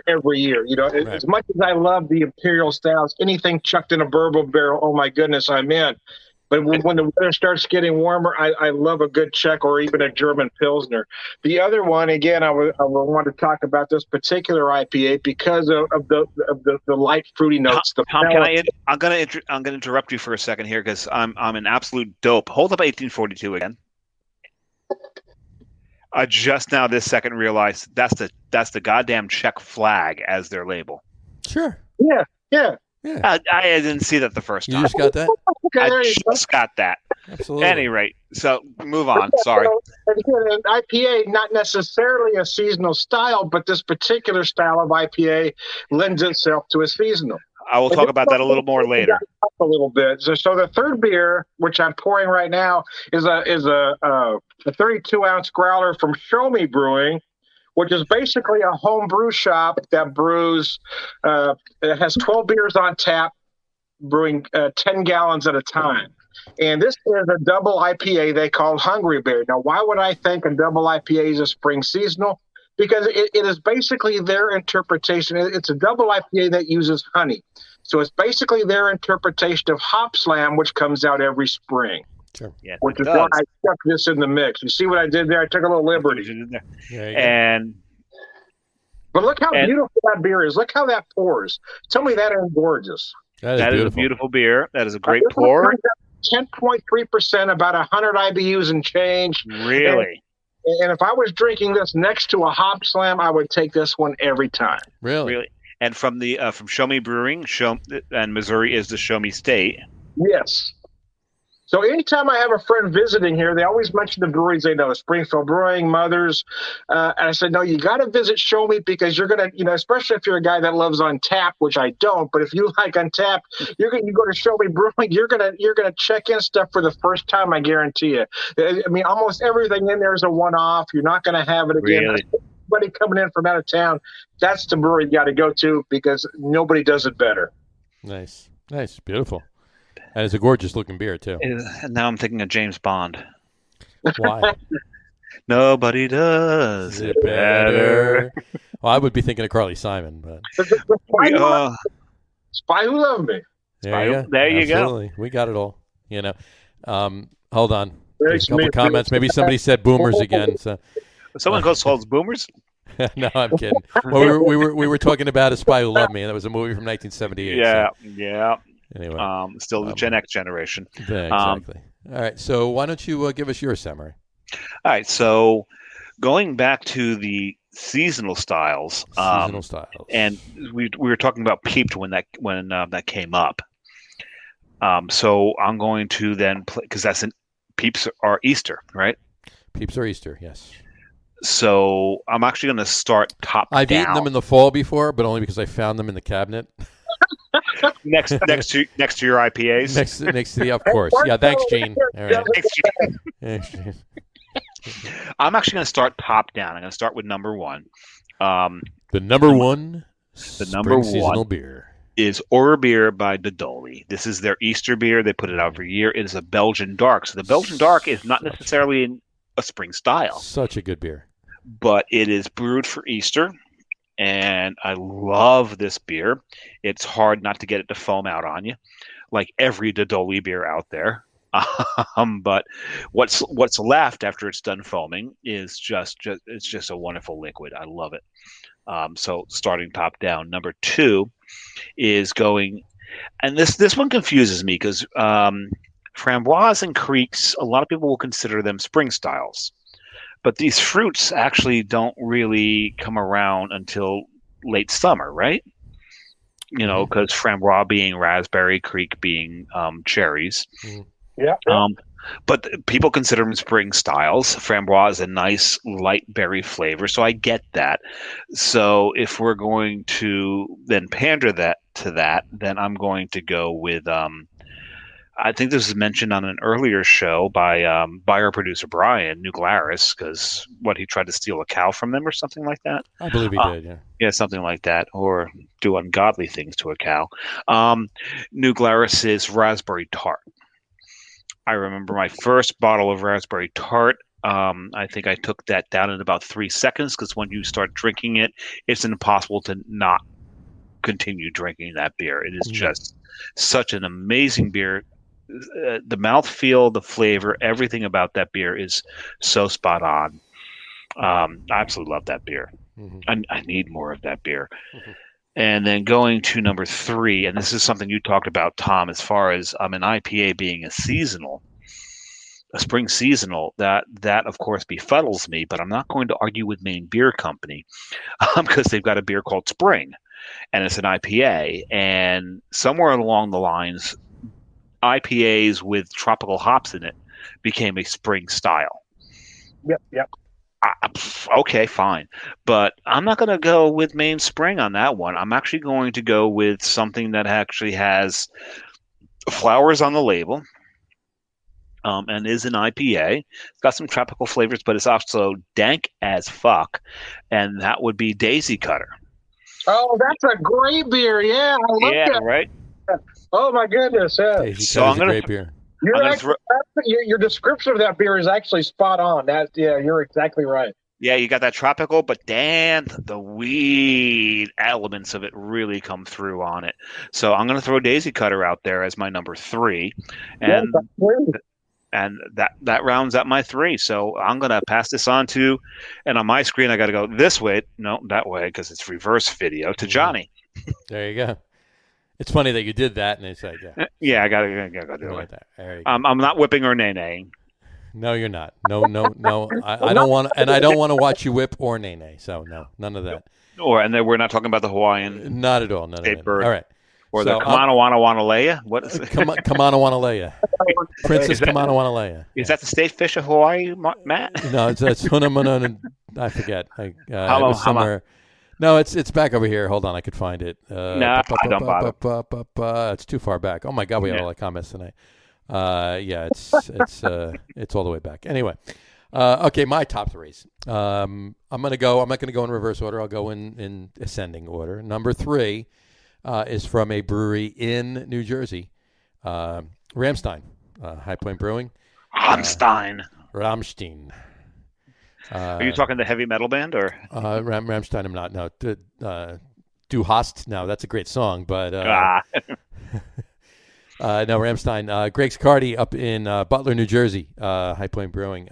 every year. As much as I love the imperial styles, anything chucked in a bourbon barrel, oh my goodness, I'm in. But when the weather starts getting warmer, I love a good Czech or even a German Pilsner. The other one, again, I want to talk about this particular IPA because of the light fruity notes. Tom, I'm going to interrupt you for a second here because I'm an absolute dope. Hold up 1842 again. I just now this second realized that's the goddamn Czech flag as their label. Sure. Yeah. I didn't see that the first time. You just got that? I just got that. Absolutely. At any rate, so move on. Sorry. An IPA, not necessarily a seasonal style, but this particular style of IPA lends itself to a seasonal. I will talk about that a little more later. A little bit. So the third beer, which I'm pouring right now, is a 32-ounce growler from Show Me Brewing, which is basically a home brew shop that brews. It has 12 beers on tap, brewing 10 gallons at a time. And this is a double IPA they call Hungry Bear. Now, why would I think a double IPA is a spring seasonal? Because it is basically their interpretation. It's a double IPA that uses honey. So it's basically their interpretation of Hop Slam, which comes out every spring. Sure. Yes, Which it is why does. I stuck this in the mix. You see what I did there? I took a little liberty. There you go. And But look how beautiful that beer is. Look how that pours. Tell me that ain't gorgeous. that is a beautiful beer. That is a great This one pour. comes out 10.3%, about 100 IBUs and change. Really. And if I was drinking this next to a Hop Slam, I would take this one every time. Really? And from the from Show Me Brewing, and Missouri is the Show Me State. Yes. So anytime I have a friend visiting here, they always mention the breweries they know, Springfield Brewing, Mothers. And I said, no, you got to visit Show Me because you're going to, especially if you're a guy that loves Untappd, which I don't, but if you like Untappd, you go to Show Me Brewing, you're going to check in stuff for the first time, I guarantee you. I mean, almost everything in there is a one-off. You're not going to have it again. Really? Anybody coming in from out of town, that's the brewery you got to go to because nobody does it better. Nice. Beautiful. And it's a gorgeous looking beer too. And now I'm thinking of James Bond. Why? Nobody does it better. Well, I would be thinking of Carly Simon, but Spy Who Loved Me. There you go. Absolutely. We got it all. Hold on. There's a couple me of comments. Maybe somebody said boomers again. So Someone calls boomers. no, I'm kidding. Well, we were talking about A Spy Who Loved Me, and that was a movie from 1978. Yeah, so. yeah. Anyway, still the Gen X generation. Yeah, exactly. All right. So why don't you give us your summary? All right. So going back to the seasonal styles. And we were talking about Peeped when that came up. So I'm going to then play because Peeps are Easter, right? Peeps are Easter, yes. So I'm actually going to start top down. I've eaten them in the fall before, but only because I found them in the cabinet. next to your IPAs. Next to the, of course. Yeah, thanks, Gene. All right. Thanks, Gene. I'm actually going to start top down. I'm going to start with number one. The number one seasonal beer is Ora Beer by Dodoli. This is their Easter beer. They put it out every year. It is a Belgian dark. So the Belgian dark is not necessarily a spring style. Such a good beer. But it is brewed for Easter. And I love this beer. It's hard not to get it to foam out on you, like every Dodoli beer out there. But what's left after it's done foaming is it's just a wonderful liquid. I love it. So starting top down, number two is going, and this one confuses me because Framboise and Creeks, a lot of people will consider them spring styles. But these fruits actually don't really come around until late summer, right? Because Framboise being raspberry, Creek being cherries. Yeah. But people consider them spring styles. Framboise is a nice light berry flavor, so I get that. So if we're going to then pander to that, then I'm going to go with I think this was mentioned on an earlier show by our producer Brian, New Glarus, because he tried to steal a cow from them or something like that. I believe he did, yeah. Yeah, something like that, or do ungodly things to a cow. New Glarus is raspberry tart. I remember my first bottle of raspberry tart. I think I took that down in about 3 seconds because when you start drinking it, it's impossible to not continue drinking that beer. It is just such an amazing beer. The mouthfeel, the flavor, everything about that beer is so spot on. I absolutely love that beer. Mm-hmm. I need more of that beer. Mm-hmm. And then going to number three, and this is something you talked about, Tom, as far as an IPA being a spring seasonal, that of course befuddles me, but I'm not going to argue with Maine Beer Company because they've got a beer called Spring, and it's an IPA, and somewhere along the lines, IPAs with tropical hops in it became a spring style. Yep. Okay, fine. But I'm not going to go with Maine Spring on that one. I'm actually going to go with something that actually has flowers on the label and is an IPA. It's got some tropical flavors, but it's also dank as fuck, and that would be Daisy Cutter. Oh, that's a great beer. Yeah, I love that. Right? Oh, my goodness. Yeah. Daisy Cutter's a great beer. Your description of that beer is actually spot on. You're exactly right. Yeah, you got that tropical, but Dan, the weed elements of it really come through on it. So I'm going to throw Daisy Cutter out there as my number 3, and that rounds out my 3. So I'm going to pass this on to, and on my screen I got to go this way, no, that way, because it's reverse video, to Johnny. There you go. It's funny that you did that, and it's like, yeah, I got to do it. There you go. I'm not whipping or nay-naying. No, you're not. No. I don't want, and I don't want to watch you whip or nay. So no, none of that. And then we're not talking about the Hawaiian. Not at all. None of that. All right. Or the Kamanawanawaleia. What is it? Kamanawanaleia. Princess Kamanawanaleia. Is that the state fish of Hawaii, Matt? No, that's Hunamana. I forget. It was somewhere. No, it's back over here. Hold on, I could find it. No, I don't bother. It's too far back. Oh my God, we had all the comments tonight. It's all the way back. Anyway, okay, my top 3s. I'm not gonna go in reverse order. I'll go in ascending order. Number 3 is from a brewery in New Jersey, Ramstein, High Point Brewing. Rammstein. Are you talking the heavy metal band or Ramstein? I'm not. No, Du Hast. No, that's a great song, but no, Ramstein. Greg Sicardi up in Butler, New Jersey, High Point Brewing.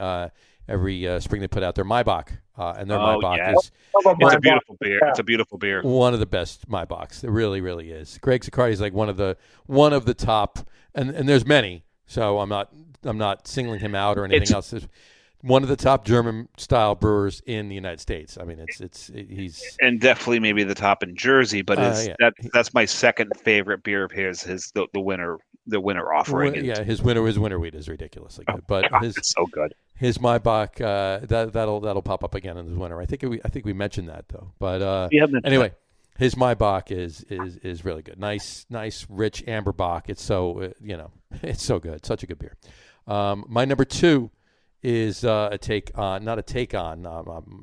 Every spring they put out their Maibach, and their Maibach is it's a beautiful beer. Yeah. It's a beautiful beer. One of the best Maibachs. It really, really is. Greg Sicardi is like one of the top, and there's many. So I'm not singling him out or anything else. There's one of the top German style brewers in the United States. I mean, he's and definitely maybe the top in Jersey, but that's my second favorite beer of his. The winter offering. His winter wheat is ridiculously good, but it's so good. His Maibach that'll pop up again in the winter. I think we mentioned that though, but anyway, his Maibach is really good. Nice rich amber Bach. It's so it's so good. Such a good beer. My number 2 is not a take on.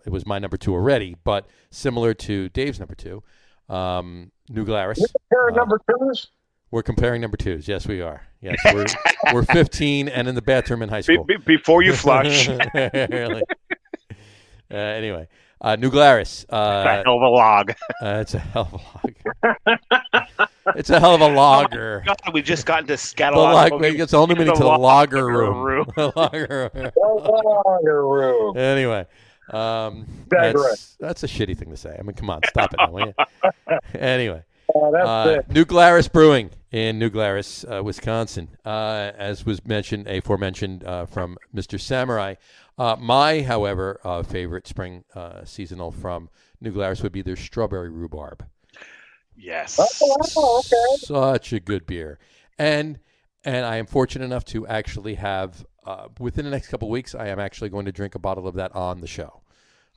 It was my number 2 already, but similar to Dave's number 2, New Glarus. Number 2s. We're comparing number 2s. Yes, we are. Yes, we're 15 and in the bathroom in high school. Before you flush. Really. Anyway, New Glarus. It's a hell of a log. It's a hell of a log. It's a hell of a lager. Oh God, we just got into scatology. It's only meaning to the lager room. The lager room. Anyway, that's a shitty thing to say. I mean, come on, stop it now, will you? Anyway. New Glarus Brewing in New Glarus, Wisconsin. As was mentioned, aforementioned from Mr. Samurai. My, however, favorite spring seasonal from New Glarus would be their strawberry rhubarb. Yes. Oh, okay. Such a good beer. And I am fortunate enough to actually have, within the next couple of weeks, I am actually going to drink a bottle of that on the show.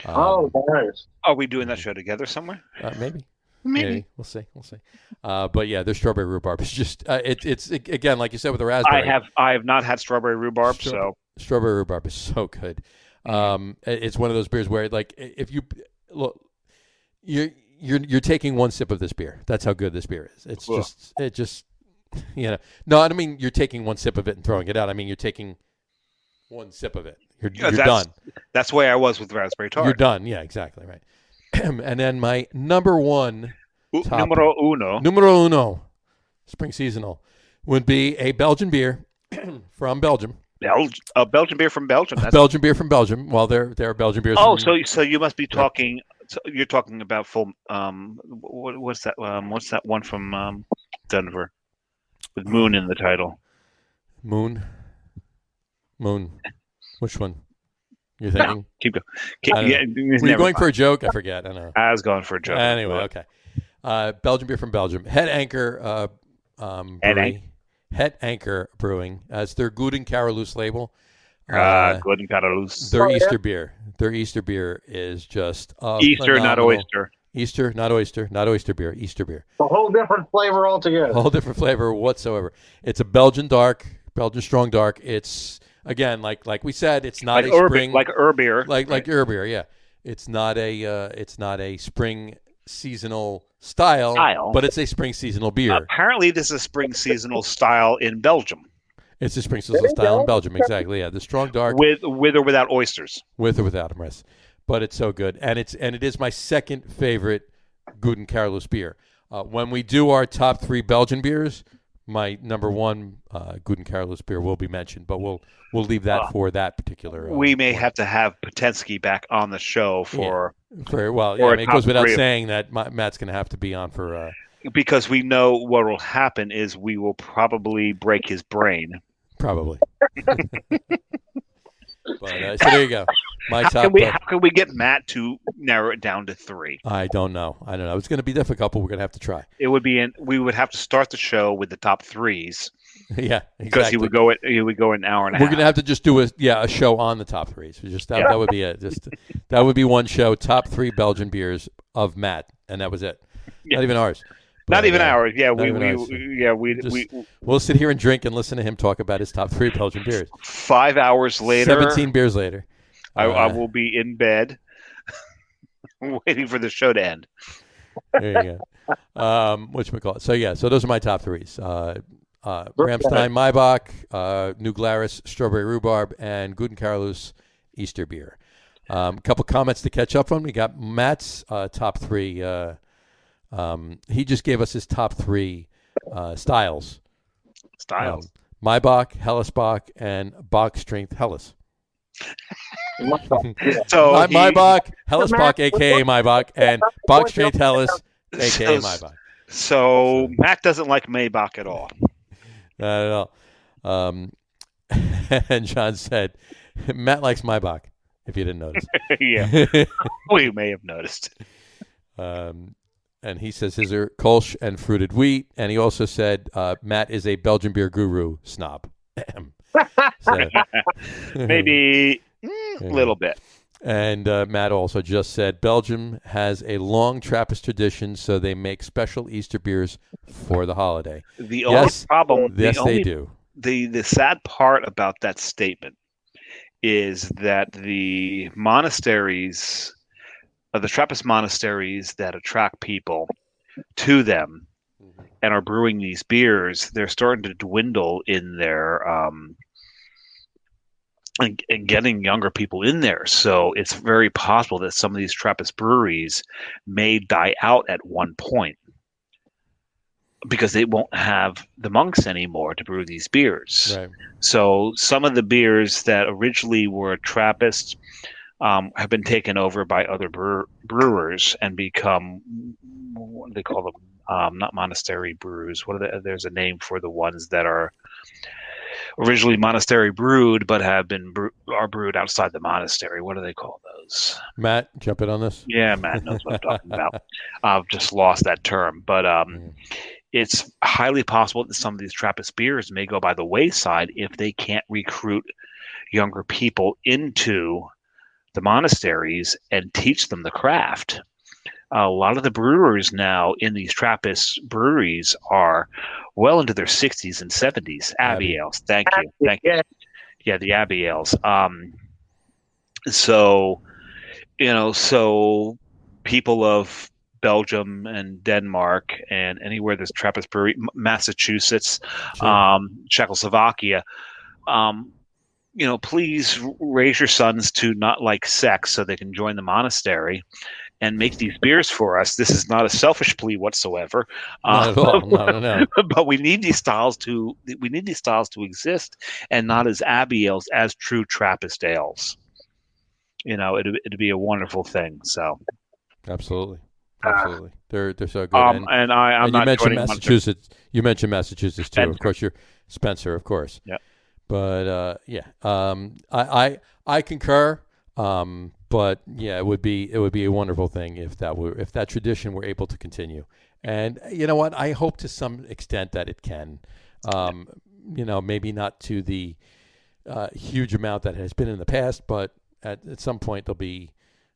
Nice. Are we doing that show together somewhere? Maybe. We'll see. But yeah, their strawberry rhubarb is just it's again, like you said with the raspberry. I have not had strawberry rhubarb, so strawberry rhubarb is so good. It's one of those beers where like if you look, you're taking one sip of this beer. That's how good this beer is. It just no, I don't mean you're taking one sip of it and throwing it out. I mean you're taking one sip of it. You're done. That's the way I was with raspberry tart. You're done. Yeah, exactly right. And then my number 1 numero uno spring seasonal would be a Belgian beer from Belgium. A Belgian beer from Belgium. Belgian beer from Belgium. Well, there are Belgian beers. Oh, so you must be talking. So you're talking about full. What's that? What's that one from Denver with Moon in the title? Moon. Which one? You're thinking? No, keep going. Were you going for a joke? I forget. I don't know. I was going for a joke. Anyway, okay. Belgian beer from Belgium. Head Anchor Head Anchor Brewing. It's their Guten Carolus label. Guten Carolus. Their Easter beer. Their Easter beer is just Easter, phenomenal. not oyster. Easter, not oyster. Not oyster beer. Easter beer. A whole different flavor altogether. A whole different flavor whatsoever. It's a Belgian dark, Belgian strong dark. It's again like we said, it's not like a spring like beer. Like beer, yeah. It's not a spring seasonal style, but it's a spring seasonal beer. Apparently, this is a spring seasonal style in Belgium. It's the Springfield style in Belgium, exactly. Yeah, the strong dark with or without oysters. with or without them, yes. But it's so good, and it is my second favorite Guten Carlos beer. When we do our top 3 Belgian beers, my number 1 Guten Carlos beer will be mentioned, but we'll leave that for that particular. We may one. have to have Potensky back on the show for it goes without saying that Matt's going to have to be on for. Because we know what will happen is we will probably break his brain. Probably. But, so there you go. My top. How can we get Matt to narrow it down to 3? I don't know. It's going to be difficult, but we're going to have to try. It would be we would have to start the show with the top 3s. Yeah, exactly. Because he would go an hour and a half. We're going to have to just do a show on the top 3s. That would be it. That would be one show. Top 3 Belgian beers of Matt, and that was it. Yeah. Not even ours. Not even ours. Yeah, we'll sit here and drink and listen to him talk about his top 3 Belgian beers. 5 hours later, 17 beers later, I will be in bed waiting for the show to end. There you go. Whatchamacallit. So those are my top 3s. Ramstein Maibach, New Glarus Strawberry Rhubarb, and Guten Carlos Easter beer. A couple comments to catch up on. We got Matt's top 3. He just gave us his top 3 styles. Maibach, Hellesbach, and Bach Strength Helles. So Maibach, Hellesbach, a.k.a. Maibach, and Bach Strength Helles, a.k.a. Maibach. So Matt doesn't like Maybach at all. Not at all. And John said, Matt likes Maibach, if you didn't notice. Yeah. We may have noticed. And he says his are Kolsch and fruited wheat. And he also said Matt is a Belgian beer guru snob. Maybe a little bit. And Matt also just said Belgium has a long Trappist tradition, so they make special Easter beers for the holiday. The only problem, yes, they do. The sad part about that statement is that the monasteries, the Trappist monasteries that attract people to them and are brewing these beers, they're starting to dwindle in their and getting younger people in there. So it's very possible that some of these Trappist breweries may die out at one point because they won't have the monks anymore to brew these beers. Right. So some of the beers that originally were Trappist have been taken over by other brewers and become, what do they call them? Not monastery brews. There's a name for the ones that are originally monastery brewed, but have been are brewed outside the monastery. What do they call those? Matt, jump in on this. Yeah, Matt knows what I'm talking about. I've just lost that term, but it's highly possible that some of these Trappist beers may go by the wayside if they can't recruit younger people into the monasteries and teach them the craft. A lot of the brewers now in these Trappist breweries are well into their 60s and 70s. Abbey ales. Thank you. Yeah, the Abbey ales. So people of Belgium and Denmark and anywhere there's Trappist brewery, Massachusetts, Czechoslovakia, please raise your sons to not like sex so they can join the monastery and make these beers for us. This is not a selfish plea whatsoever. Not at all. No. But we need these styles to exist, and not as Abbey ales, as true Trappist ales. It'd be a wonderful thing. So, absolutely, they're so good. And you mentioned Massachusetts. You mentioned Massachusetts too. Spencer. Of course, you're Spencer. Of course. Yeah. But I concur. But yeah, it would be a wonderful thing if that tradition were able to continue. And you know what? I hope to some extent that it can. Maybe not to the huge amount that has been in the past, but at some point they'll be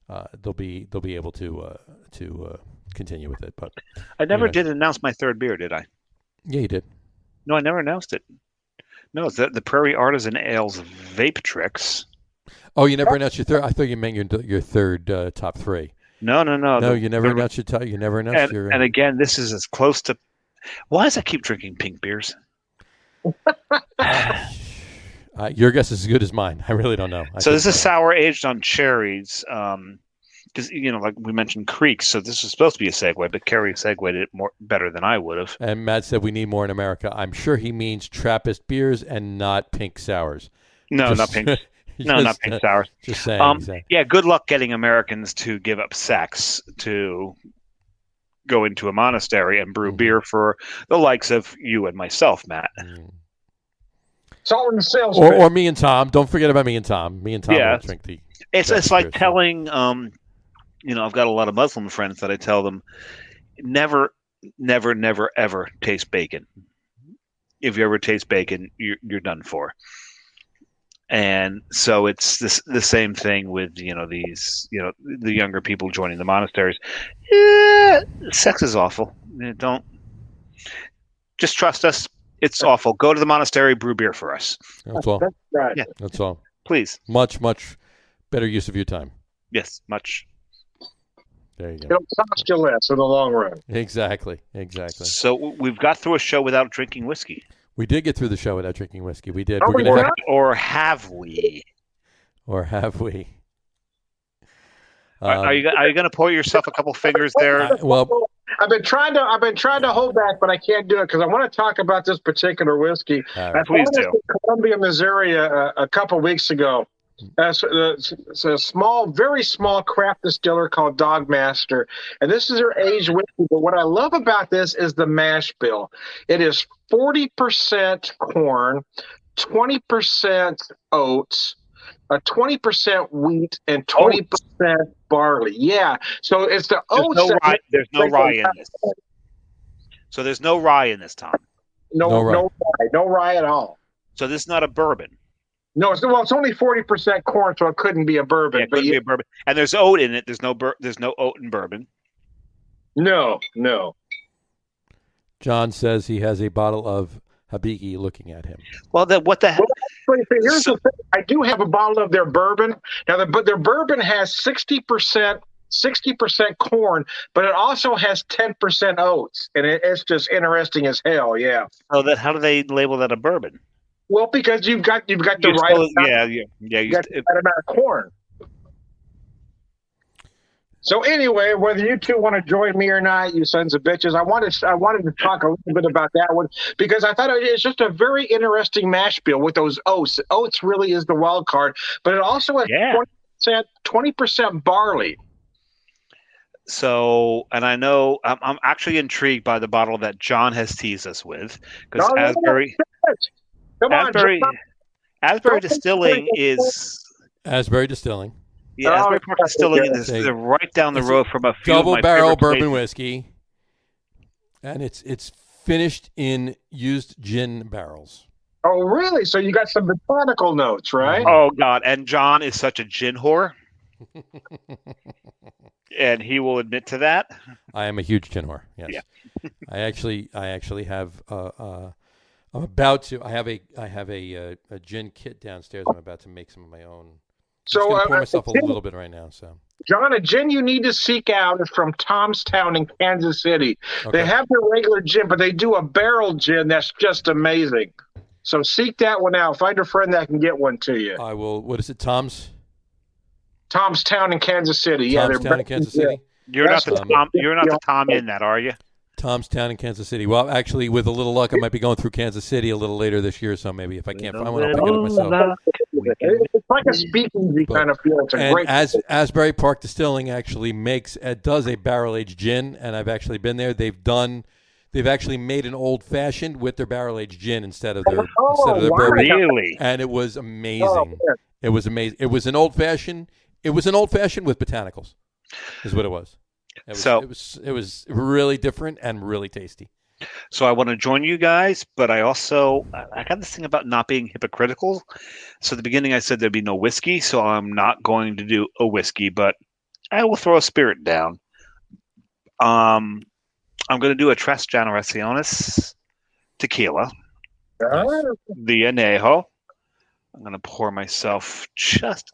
able to continue with it. But I never did announce my third beer, did I? Yeah, you did. No, I never announced it. No, it's the Prairie Artisan Ales Vape Tricks. Oh, you never announced your third? I thought you meant your third top 3. No. No, you never announced your top. You never announced your. And again, this is as close to. Why does I keep drinking pink beers? Your guess is as good as mine. I really don't know. So this is sour aged on cherries. Because like we mentioned creeks, so this was supposed to be a segue, but Kerry segued it better than I would have. And Matt said we need more in America. I'm sure he means Trappist beers and not pink sours. No, not pink. No, not pink sours. Just saying. Yeah, good luck getting Americans to give up sex to go into a monastery and brew beer for the likes of you and myself, Matt. It's all in the sales. Or me and Tom. Don't forget about me and Tom. Me and Tom will drink the. It's like telling. I've got a lot of Muslim friends that I tell them, never, never, never, ever taste bacon. If you ever taste bacon, you're done for. And so it's the same thing with the younger people joining the monasteries. Yeah, sex is awful. Don't just trust us. It's awful. Go to the monastery, brew beer for us. That's all. That's right. Yeah, that's all. Please. Much better use of your time. Yes, much. There you go. It'll cost you less in the long run. Exactly. So we've got through a show without drinking whiskey. We did get through the show without drinking whiskey. We did. Or have we? Or have we? Are you going to pour yourself a couple fingers there? I've been trying to hold back, but I can't do it because I want to talk about this particular whiskey. Right. Please do. In Columbia, Missouri, a couple weeks ago. It's a very small craft distiller called Dogmaster, and this is their aged whiskey. But what I love about this is the mash bill. It is 40% corn, 20% oats, 20% wheat, and 20% barley. Yeah, so it's the oats. There's no rye in this. So there's no rye in this, Tom. No rye at all. So this is not a bourbon. No, it's only 40% corn, so it couldn't be a bourbon. Yeah, it couldn't be a bourbon. And there's oat in it. There's no oat in bourbon. No. John says he has a bottle of Habiki looking at him. Well, what the hell? Here's the thing. I do have a bottle of their bourbon. Now, their bourbon has 60% corn, but it also has 10% oats, and it's just interesting as hell. Yeah. So how do they label that a bourbon? Well, because you've got the right amount. You got the right amount of corn. So anyway, whether you two want to join me or not, you sons of bitches, I wanted to talk a little bit about that one because I thought it's just a very interesting mash bill with those oats. Oats really is the wild card, but it also has 20% barley. So, and I know I'm actually intrigued by the bottle that John has teased us with because Asbury Distilling is Asbury Distilling. Yeah, Asbury Park Distilling is right down the road from a few double of my barrel favorite bourbon places. whiskey, and it's finished in used gin barrels. Oh, really? So you got some botanical notes, right? Oh God! And John is such a gin whore, and he will admit to that. I am a huge gin whore. Yes. Yeah. I actually have. I'm about to. I have a gin kit downstairs. I'm about to make some of my own. So I'm pour myself a little bit right now. So John, a gin you need to seek out is from Tom's Town in Kansas City. Okay. They have their regular gin, but they do a barrel gin that's just amazing. So seek that one out. Find a friend that can get one to you. I will. What is it? Tom's Town in Kansas City. Yeah, Tom's Town in Kansas City. You're not the Tom in that, are you? Tom's Town in Kansas City. Well, actually, with a little luck, I might be going through Kansas City a little later this year. So maybe if I can't find one, I'll pick it up myself. It's like a speakeasy kind of feel. It's a great. Asbury Park Distilling actually does a barrel aged gin, and I've actually been there. They've actually made an old fashioned with their barrel aged gin instead of their bourbon. Really? And it was amazing. It was amazing. It was an old fashioned. It was an old fashioned with botanicals, is what it was. It was really different and really tasty. So I want to join you guys, but I got this thing about not being hypocritical. So at the beginning I said there'd be no whiskey, so I'm not going to do a whiskey, but I will throw a spirit down. I'm going to do a Tres Generaciones tequila, the Añejo. I'm going to pour myself just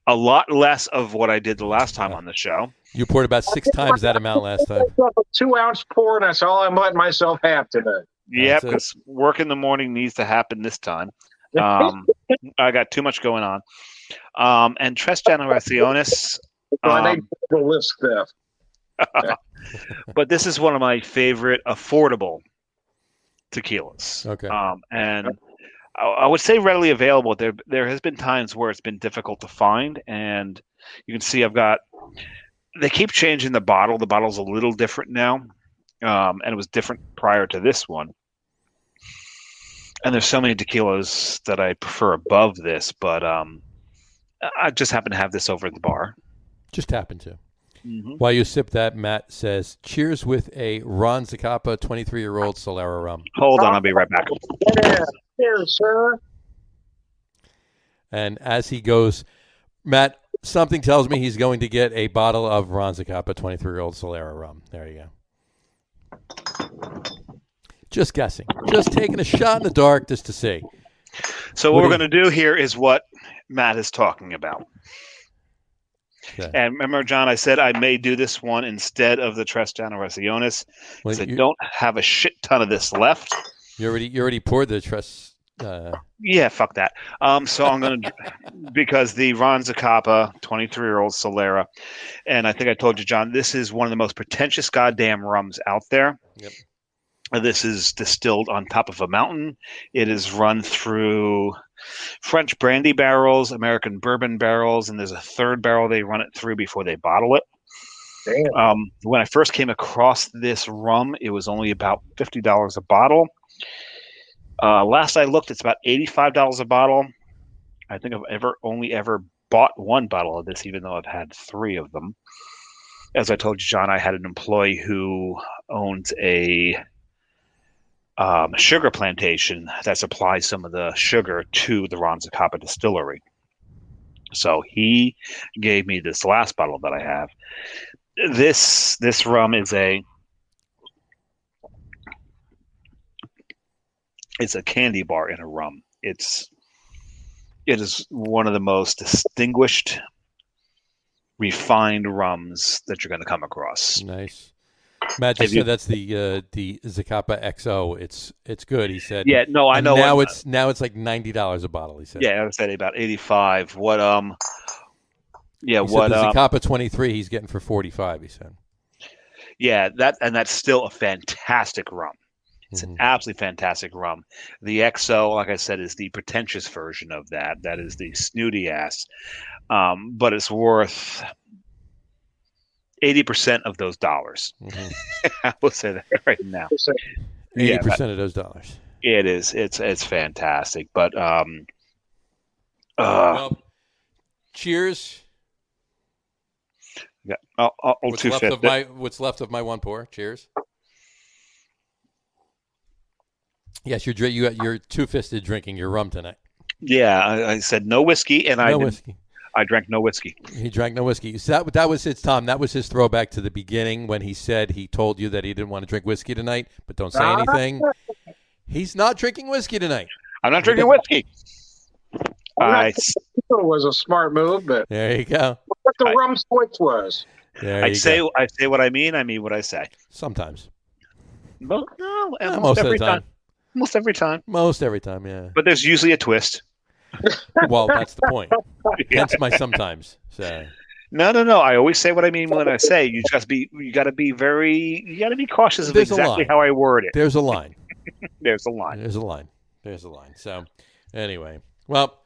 a lot less of what I did the last time on the show. You poured about 6 times that amount last time. A 2-ounce pour, and that's all I'm letting myself have today. Yeah, That's it. because work in the morning needs to happen this time. I got too much going on. And Tres Generaciones. I need the list there. But this is one of my favorite affordable tequilas. Okay. And I would say readily available. There has been times where it's been difficult to find, and you can see they keep changing the bottle. The bottle's a little different now, and it was different prior to this one. And there's so many tequilas that I prefer above this, but I just happen to have this over at the bar. Just happened to. Mm-hmm. While you sip that, Matt says, cheers with a Ron Zacapa 23-year-old Solera rum. Hold on, I'll be right back. Yeah. Cheers, sir. And as he goes, Matt, something tells me he's going to get a bottle of Ron Zacapa 23-year-old Solera rum. There you go. Just guessing. Just taking a shot in the dark just to see. So what we're going to do here is what Matt is talking about. Okay. And remember, John, I said I may do this one instead of the Tres Generaciones because I don't have a shit ton of this left. You already poured the Tres. Yeah, fuck that. So I'm going to because the Ron Zacapa 23-year-old Solera, and I think I told you, John, this is one of the most pretentious goddamn rums out there. Yep. This is distilled on top of a mountain. It is run through French brandy barrels, American bourbon barrels, and there's a third barrel they run it through before they bottle it. Damn. When I first came across this rum, it was only about $50 a bottle. Last I looked, it's about $85 a bottle. I think I've only ever bought one bottle of this, even though I've had 3 of them. As I told you, John, I had an employee who owns a sugar plantation that supplies some of the sugar to the Ron Zacapa distillery. So he gave me this last bottle that I have. This rum is it's a candy bar in a rum. It is one of the most distinguished, refined rums that you're going to come across. Nice. Matt just said that's the Zacapa XO. It's good. He said. Yeah, no, I know. Now it's like $90 a bottle. He said. Yeah, I said about 85. What Yeah, he said the Zacapa 23 he's getting for 45. He said. Yeah, that's still a fantastic rum. It's an absolutely fantastic rum. The XO, like I said, is the pretentious version of that. That is the snooty ass, but it's worth 80% of those dollars. I will say that right now. 80% of those dollars. It is. It's fantastic. But well, cheers. Yeah, I'll What's left of my one pour? Cheers. Yes, you're two-fisted drinking your rum tonight. Yeah, I said no whiskey, and whiskey. I drank no whiskey. He drank no whiskey. So that was his, Tom. That was his throwback to the beginning when he said he told you that he didn't want to drink whiskey tonight, but don't say anything. He's not drinking whiskey tonight. I'm not drinking whiskey. It was a smart move, but there you go. What the rum switch was. I say what I mean what I say. Sometimes. Most of the time. Most every time. Most every time, yeah. But there's usually a twist. Well, that's the point. Hence my sometimes. So. No. I always say what I mean when I say. You got to be cautious of exactly how I word it. There's a line. There's a line. There's a line. So, anyway, well,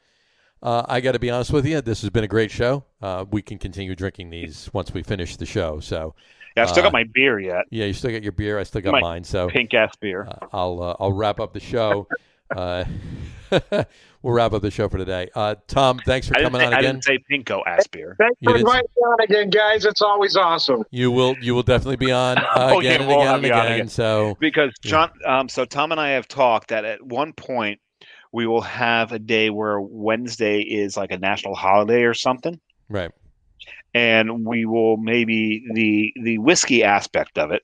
I got to be honest with you. This has been a great show. We can continue drinking these once we finish the show. So. Yeah, I've still got my beer yet. Yeah, you still got your beer. I still got mine. So pink ass beer. I'll wrap up the show. We'll wrap up the show for today. Tom, thanks for coming on again. I didn't say pinko ass beer. Thanks for inviting me on again, guys. It's always awesome. You will definitely be on again and again. So because John, so Tom and I have talked that at one point we will have a day where Wednesday is like a national holiday or something. Right. And we will maybe the whiskey aspect of it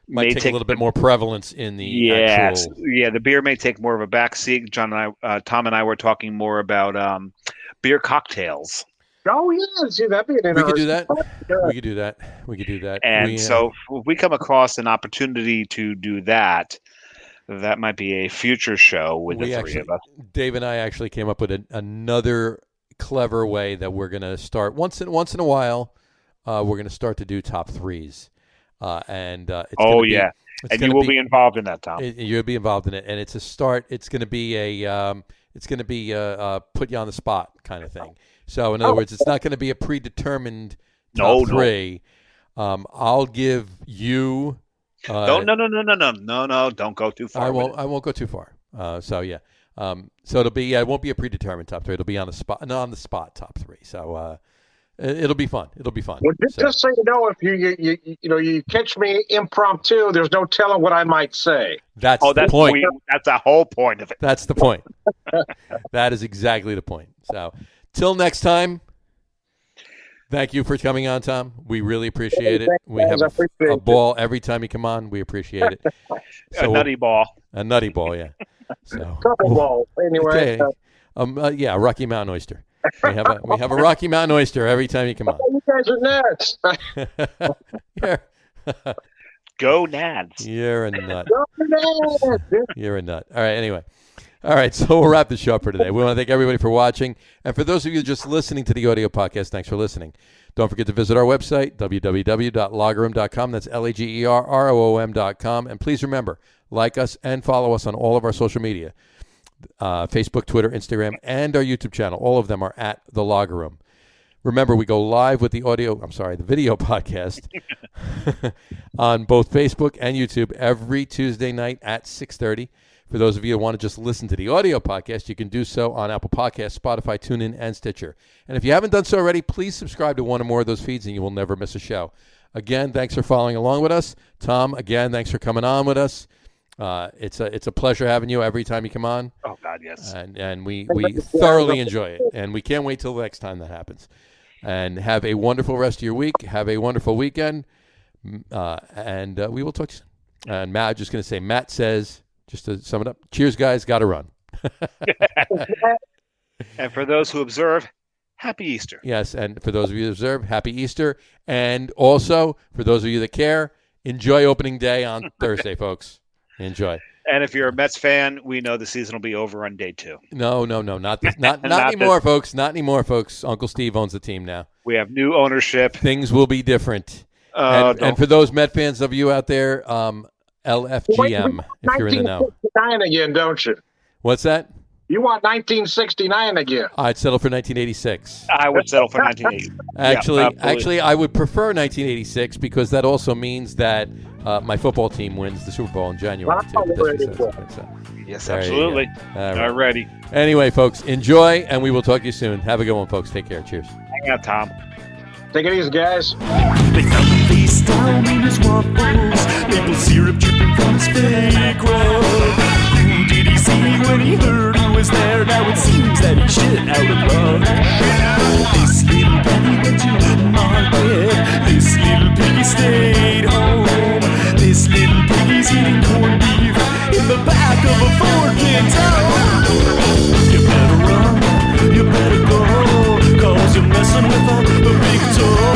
might take a little bit more prevalence in the actual... Yeah, the beer may take more of a backseat. John and Tom and I were talking more about beer cocktails. Oh yeah, see that'd be an interesting. We could do that. And so if we come across an opportunity to do that, That might be a future show with the three of us. Dave and I actually came up with another clever way that we're going to start once in a while. We're going to start to do top threes, and it's and you will be involved in that, Tom. You'll be involved in it, and it's a start. It's going to be a put you on the spot kind of thing. So in other words, it's not going to be a predetermined top three. I'll give you. No! Don't go too far. I won't go too far. So it'll be. It won't be a predetermined top three. It'll be on the spot top three. So it'll be fun. Well, just so you know, if you catch me impromptu, there's no telling what I might say. That's the point. That's the whole point of it. That's the point. That is exactly the point. So till next time. Thank you for coming on, Tom. We really appreciate it. We have a ball every time you come on. We appreciate it. So, a nutty ball, yeah. So couple balls, anyway. Okay. Rocky Mountain oyster. We have a Rocky Mountain oyster every time you come on. You guys are nuts. Go Nads. You're a nut. Go Nads. You're a nut. All right. Anyway. All right, so we'll wrap the show up for today. We want to thank everybody for watching. And for those of you just listening to the audio podcast, thanks for listening. Don't forget to visit our website, www.lagerroom.com. That's LAGERROOM.com. And please remember, like us and follow us on all of our social media, Facebook, Twitter, Instagram, and our YouTube channel. All of them are at The Lager Room. Remember, we go live with the video podcast on both Facebook and YouTube every Tuesday night at 6:30. For those of you who want to just listen to the audio podcast, you can do so on Apple Podcasts, Spotify, TuneIn, and Stitcher. And if you haven't done so already, please subscribe to one or more of those feeds, and you will never miss a show. Again, thanks for following along with us. Tom, again, thanks for coming on with us. It's a pleasure having you every time you come on. Oh, God, yes. And we thoroughly enjoy it. And we can't wait till the next time that happens. And have a wonderful rest of your week. Have a wonderful weekend. And we will talk to you. And Matt, I'm just going to say, Matt says... Just to sum it up, cheers, guys. Got to run. And for those who observe, happy Easter. Yes, and for those of you who observe, happy Easter. And also, for those of you that care, enjoy opening day on Thursday, folks. Enjoy. And if you're a Mets fan, we know the season will be over on day 2. No, not anymore, folks. Not anymore, folks. Uncle Steve owns the team now. We have new ownership. Things will be different. And for those Met fans of you out there, LFGM, if you're in the know. 1969 again, don't you? What's that? You want 1969 again? I'd settle for 1986. I would settle for 1980. Actually, I would prefer 1986 because that also means that my football team wins the Super Bowl in January. Yes, absolutely. All righty. Anyway, folks, enjoy, and we will talk to you soon. Have a good one, folks. Take care. Cheers. Hang out, Tom. Take it easy, guys. They found the face down in his waffles, maple syrup dripping from his fake rug. Who did he see when he heard who was there? Now it seems that he shit out of luck. This little penny went to market. This little piggy stayed home. This little piggy's eating corned beef in the back of a Ford Pinto. You better run, you better go, 'cause you're messing with a big toe.